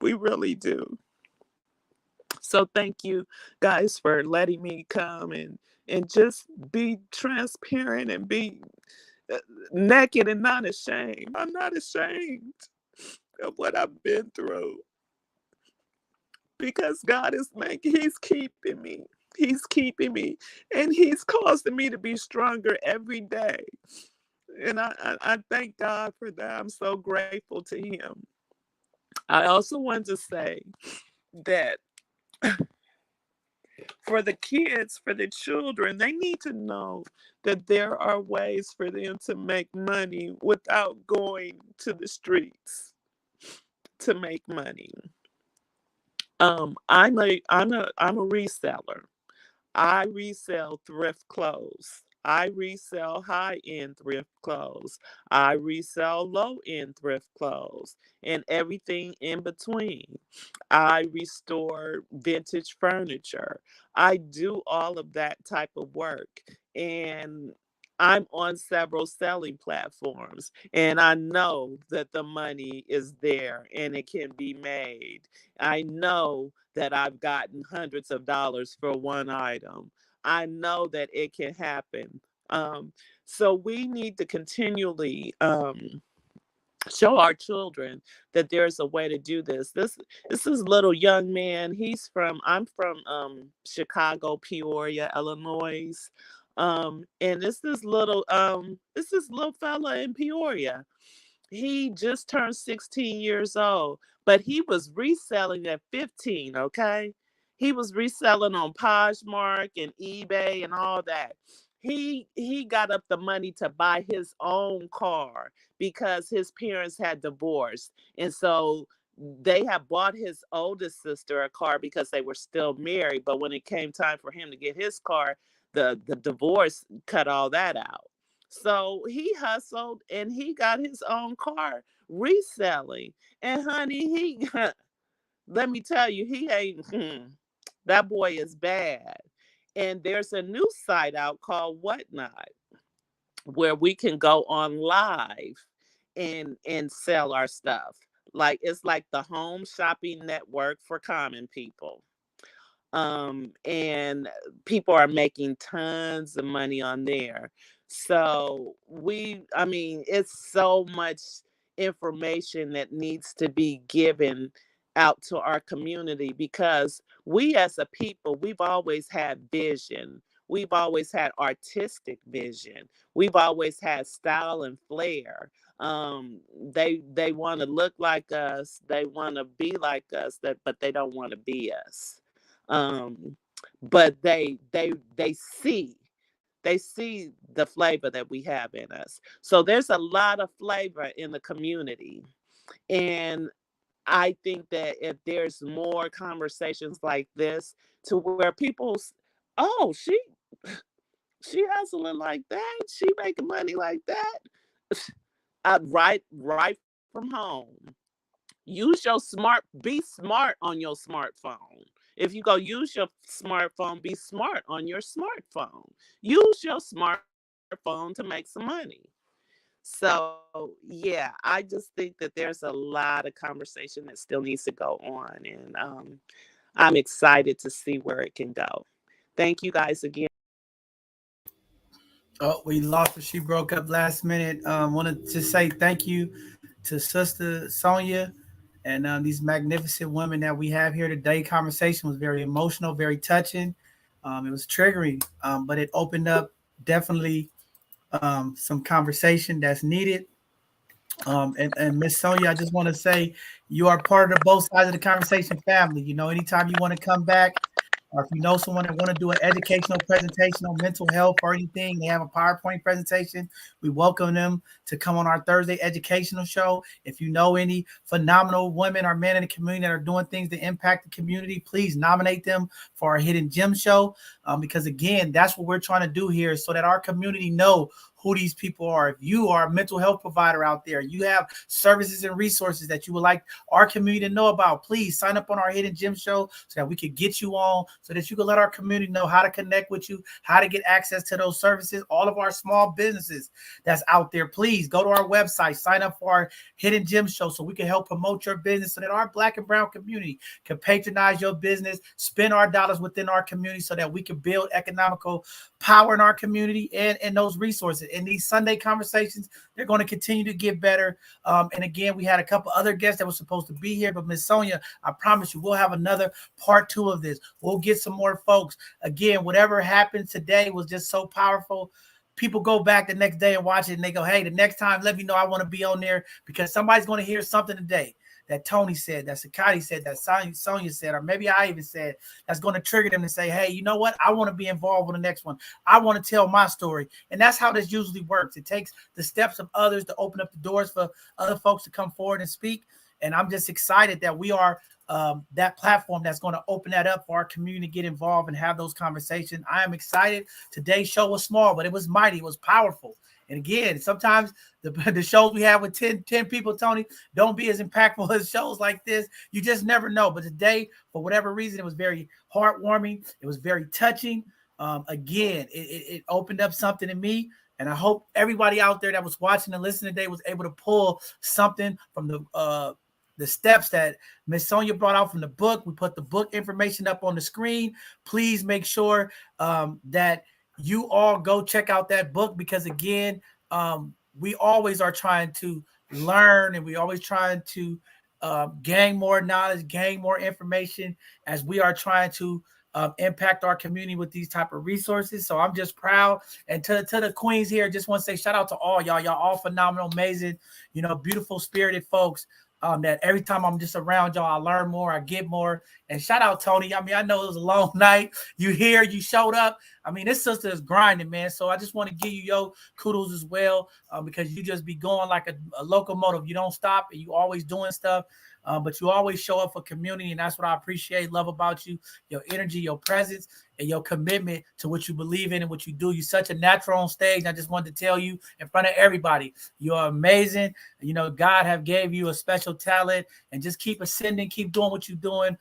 We really do. So thank you guys for letting me come and just be transparent and be naked and not ashamed. I'm not ashamed of what I've been through because God is he's keeping me. He's keeping me and he's causing me to be stronger every day. And I thank God for that. I'm so grateful to him. I also want to say that for the kids, for the children, they need to know that there are ways for them to make money without going to the streets to make money. I'm a reseller. I resell thrift clothes. I resell high-end thrift clothes. I resell low-end thrift clothes and everything in between. I restore vintage furniture. I do all of that type of work. And I'm on several selling platforms. And I know that the money is there and it can be made. I know that I've gotten hundreds of dollars for one item. I know that it can happen. So we need to continually show our children that there's a way to do this. This is little young man. I'm from Chicago, Peoria, Illinois. And this little fella in Peoria. He just turned 16 years old, but he was reselling at 15, okay? He was reselling on Poshmark and eBay and all that. He got up the money to buy his own car because his parents had divorced. And so they had bought his oldest sister a car because they were still married. But when it came time for him to get his car, the divorce cut all that out. So he hustled and he got his own car reselling. And honey, let me tell you, he ain't, that boy is bad. And there's a new site out called Whatnot where we can go on live and sell our stuff. Like it's like the home shopping network for common people. And people are making tons of money on there. So it's so much information that needs to be given out to our community because we as a people, we've always had vision. We've always had artistic vision. We've always had style and flair. They want to look like us. They want to be like us, but they don't want to be us. But they see the flavor that we have in us. So there's a lot of flavor in the community. And I think that if there's more conversations like this to where oh, she hustling like that, she making money like that, right from home. Be smart on your smartphone. If you go use your smartphone, be smart on your smartphone. Use your smartphone to make some money. So, yeah, I just think that there's a lot of conversation that still needs to go on. And I'm excited to see where it can go. Thank you guys again. Oh, we lost her. She broke up last minute. Wanted to say thank you to Sister Sonia and these magnificent women that we have here today. Conversation was very emotional, very touching. It was triggering, but it opened up definitely some conversation that's needed. And Miss Sonia, I just want to say you are part of the Both Sides of the Conversation family. You know, anytime you want to come back, or if you know someone that want to do an educational presentation on mental health or anything, they have a PowerPoint presentation, we welcome them to come on our Thursday educational show. If you know any phenomenal women or men in the community that are doing things to impact the community, please nominate them for our Hidden Gem show. Because again, that's what we're trying to do here so that our community know who these people are. If you are a mental health provider out there, you have services and resources that you would like our community to know about, please sign up on our Hidden Gem show so that we can get you on, so that you can let our community know how to connect with you, how to get access to those services. All of our small businesses that's out there, please go to our website, sign up for our Hidden Gem show so we can help promote your business, so that our Black and brown community can patronize your business, spend our dollars within our community so that we can build economical power in our community and those resources. And these Sunday conversations, they're going to continue to get better. And again, we had a couple other guests that were supposed to be here, but Miss Sonia, I promise you, we'll have another part 2 of this. We'll get some more folks. Again, whatever happened today was just so powerful. People go back the next day and watch it and they go, hey, the next time, let me know, I want to be on there, because somebody's going to hear something today that Tony said, that Sakati said, that Sonia said, or maybe I even said, that's going to trigger them to say, hey, you know what? I want to be involved with the next one. I want to tell my story. And that's how this usually works. It takes the steps of others to open up the doors for other folks to come forward and speak. And I'm just excited that we are that platform that's going to open that up for our community to get involved and have those conversations. I am excited. Today's show was small, but it was mighty. It was powerful. And again, sometimes the shows we have with 10 people, Tony, don't be as impactful as shows like this. You just never know. But today, for whatever reason, it was very heartwarming. It was very touching. Again, it opened up something in me. And I hope everybody out there that was watching and listening today was able to pull something from the steps that Miss Sonia brought out from the book. We put the book information up on the screen. Please make sure that you all go check out that book, because again, we always are trying to learn, and we always trying to gain more knowledge, gain more information as we are trying to impact our community with these type of resources. So I'm just proud. And to the queens here, just want to say shout out to all y'all. Y'all all phenomenal, amazing, beautiful spirited folks. That every time I'm just around y'all, I learn more, I get more. And shout out Tony. I mean, I know it was a long night. You here, you showed up. I mean, this sister is grinding, man. So I just want to give you your kudos as well, because you just be going like a locomotive. You don't stop, and you always doing stuff. But you always show up for community, and that's what I appreciate, love about you, your energy, your presence, and your commitment to what you believe in and what you do. You're such a natural on stage. I just wanted to tell you in front of everybody, you're amazing. God have gave you a special talent, and just keep ascending, keep doing what you're doing.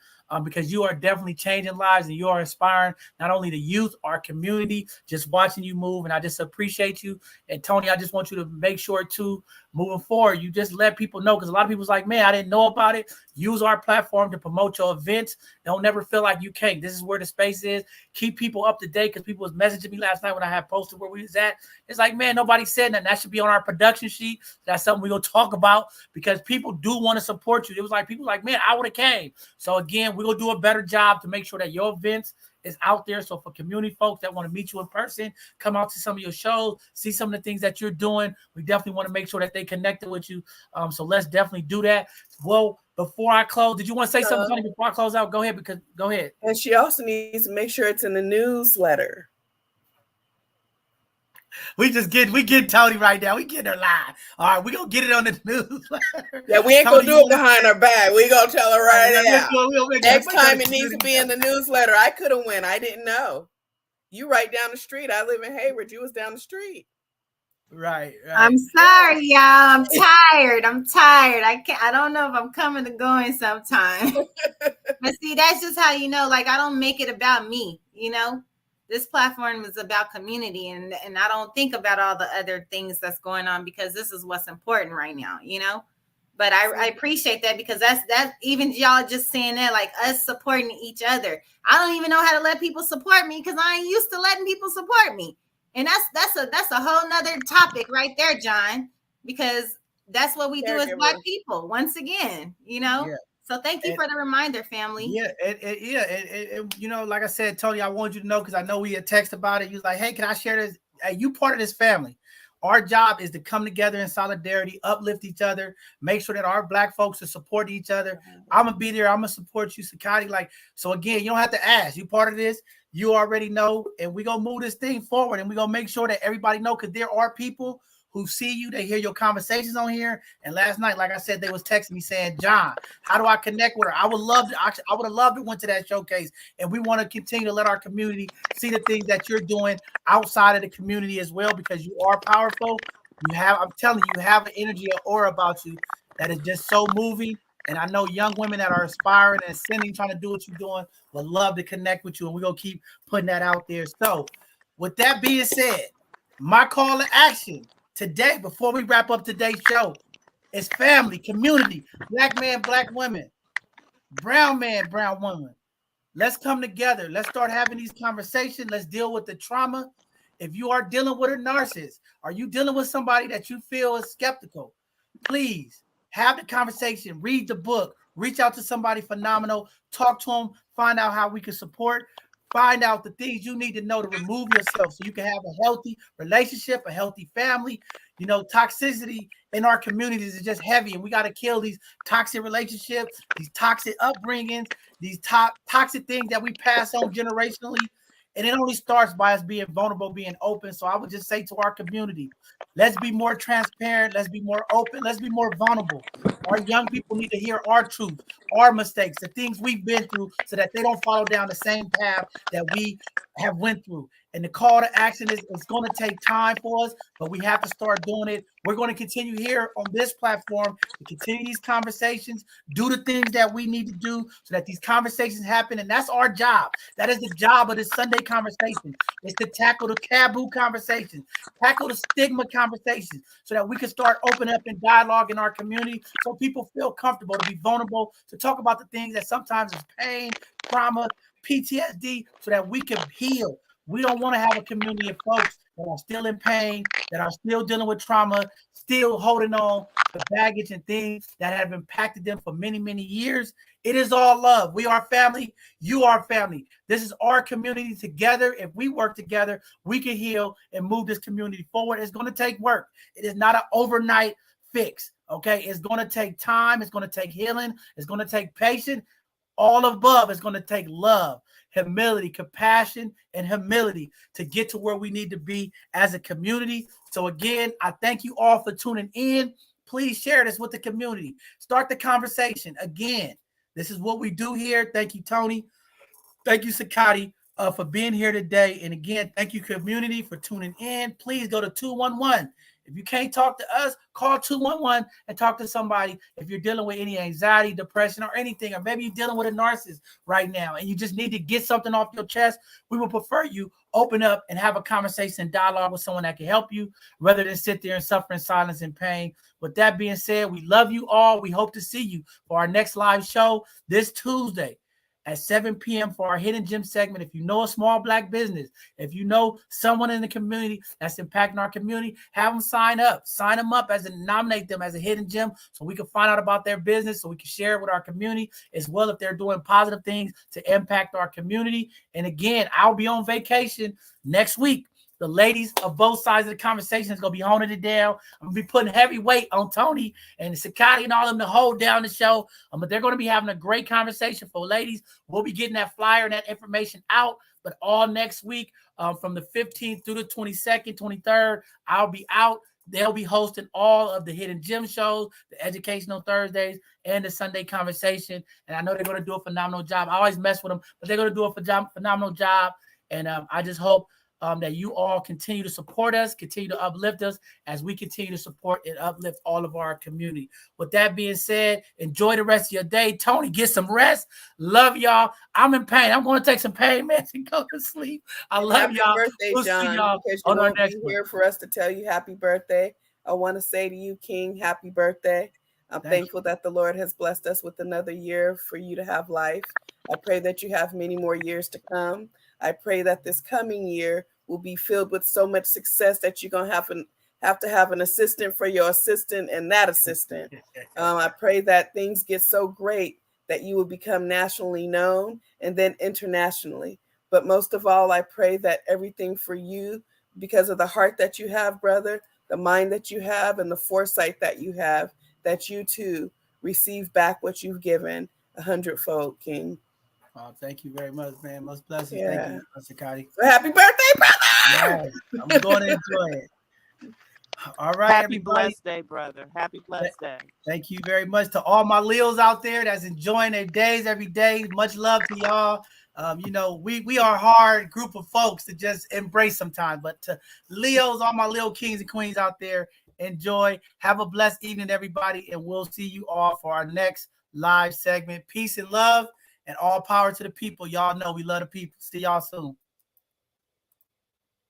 Because you are definitely changing lives, and you are inspiring not only the youth, our community, just watching you move. And I just appreciate you. And Tony, I just want you to make sure too, moving forward, you just let people know, because a lot of people's like, man, I didn't know about it. Use our platform to promote your events. Don't never feel like you can't. This is where the space is. Keep people up to date, because people was messaging me last night when I had posted where we was at. It's like, man, nobody said nothing. That should be on our production sheet. That's something we're going to talk about, because people do want to support you. It was like, people like, man, I would have came. So again, we're going to do a better job to make sure that your events is out there. So for community folks that want to meet you in person, come out to some of your shows, see some of the things that you're doing. We definitely want to make sure that they connected with you. So let's definitely do that. Well, before I close, did you want to say something, Tony, before I close out? Go ahead, go ahead. And she also needs to make sure it's in the newsletter. We get Tony right now. We get her live. All right, we're going to get it on the newsletter. Yeah, we ain't going to do it behind her back. We going to tell her right now. Next time it needs to be in the newsletter. I could have went. I didn't know. You right down the street. I live in Hayward. You was down the street. Right. I'm sorry, y'all. I'm tired. I don't know if I'm coming or going sometime. But see, that's just how like, I don't make it about me, This platform is about community, and I don't think about all the other things that's going on, because this is what's important right now, But I appreciate that, because that's even y'all just saying that, like us supporting each other. I don't even know how to let people support me, because I ain't used to letting people support me. And that's a whole nother topic right there, John, because that's what we do as Black people. Once again, Yeah. So thank you for the reminder, family. Yeah, like I said, Tony, I want you to know, because I know we had text about it. You was like, hey, can I share this? Hey, you part of this family. Our job is to come together in solidarity, uplift each other, make sure that our Black folks are support each other. I'm going to be there. I'm going to support you, Sakati. So again, you don't have to ask. You part of this. You already know. And we're going to move this thing forward, and we're going to make sure that everybody know, because there are people who who see you, they hear your conversations on here. And last night, like I said, they was texting me saying, John, how do I connect with her? I would have loved to went to that showcase. And we want to continue to let our community see the things that you're doing outside of the community as well, because you are powerful. I'm telling you, you have an energy, an aura about you that is just so moving. And I know young women that are aspiring and ascending, trying to do what you're doing, would love to connect with you. And we're going to keep putting that out there. So with that being said, my call to action today, before we wrap up today's show, is family, community, Black man, Black women, brown man, brown woman. Let's come together. Let's start having these conversations. Let's deal with the trauma. If you are dealing with a narcissist, are you dealing with somebody that you feel is skeptical? Please have the conversation, read the book, reach out to somebody phenomenal, talk to them, find out how we can support, find out the things you need to know to remove yourself so you can have a healthy relationship, a healthy family. You know, toxicity in our communities is just heavy, and we got to kill these toxic relationships, these toxic upbringings, these toxic things that we pass on generationally. And it only starts by us being vulnerable, being open. So I would just say to our community, let's be more transparent. Let's be more open. Let's be more vulnerable. Our young people need to hear our truth, our mistakes, the things we've been through, so that they don't follow down the same path that we have went through. And the call to action is it's going to take time for us, but we have to start doing it. We're going to continue here on this platform to continue these conversations, do the things that we need to do so that these conversations happen. And that's our job. That is the job of this Sunday conversation, is to tackle the taboo conversations, tackle the stigma conversations, so that we can start opening up and dialogue in our community, so people feel comfortable to be vulnerable, to talk about the things that sometimes is pain, trauma, PTSD, so that we can heal. We don't want to have a community of folks that are still in pain, that are still dealing with trauma, still holding on to baggage and things that have impacted them for many, many years. It is all love. We are family. You are family. This is our community together. If we work together, we can heal and move this community forward. It's going to take work. It is not an overnight fix. Okay. It's going to take time. It's going to take healing. It's going to take patience. All above is going to take love, humility, compassion, and humility to get to where we need to be as a community. So again, I thank you all for tuning in. Please share this with the community. Start the conversation. Again, this is what we do here. Thank you, Tony. Thank you, Sakati, for being here today. And again, thank you, community, for tuning in. Please go to 211. If you can't talk to us, call 211 and talk to somebody. If you're dealing with any anxiety, depression, or anything, or maybe you're dealing with a narcissist right now and you just need to get something off your chest, we would prefer you open up and have a conversation, dialogue with someone that can help you, rather than sit there and suffer in silence and pain. With that being said, we love you all. We hope to see you for our next live show this Tuesday at 7 p.m. for our Hidden Gem segment. If you know a small Black business, if you know someone in the community that's impacting our community, have them sign up. Sign them up nominate them as a Hidden Gem, so we can find out about their business, so we can share it with our community as well if they're doing positive things to impact our community. And again, I'll be on vacation next week. The ladies of both sides of the conversation is going to be holding it down. I'm going to be putting heavy weight on Tony and Sakati and all of them to hold down the show. But they're going to be having a great conversation for ladies. We'll be getting that flyer and that information out. But all next week, from the 15th through the 22nd, 23rd, I'll be out. They'll be hosting all of the Hidden Gem shows, the Educational Thursdays, and the Sunday Conversation. And I know they're going to do a phenomenal job. I always mess with them, but they're going to do a phenomenal job. And I just hope that you all continue to support us, continue to uplift us as we continue to support and uplift all of our community. With that being said, enjoy the rest of your day. Tony, get some rest. Love y'all. I'm in pain. I'm going to take some pain meds and go to sleep. I love happy y'all. Birthday, we'll John, see y'all because you on our won't next be one. here for us to tell you happy birthday. I want to say to you, King, happy birthday. I'm thankful that the Lord has blessed us with another year for you to have life. I pray that you have many more years to come. I pray that this coming year will be filled with so much success that you're going to have to have an assistant for your assistant and that assistant. I pray that things get so great that you will become nationally known and then internationally. But most of all, I pray that everything for you, because of the heart that you have, brother, the mind that you have, and the foresight that you have, that you too receive back what you've given 100-fold, King. Oh, thank you very much, man. Most blessings. Yeah. Thank you, Sakati. So happy birthday, brother! Yes, I'm going to enjoy it. All right, Happy everybody. blessed day, brother. Happy blessed day. Thank you very much to all my Leos out there that's enjoying their days every day. Much love to y'all. You know, we are a hard group of folks to just embrace sometimes, but to Leos, all my Leo kings and queens out there, enjoy. Have a blessed evening, everybody, and we'll see you all for our next live segment. Peace and love and all power to the people. Y'all know we love the people. See y'all soon.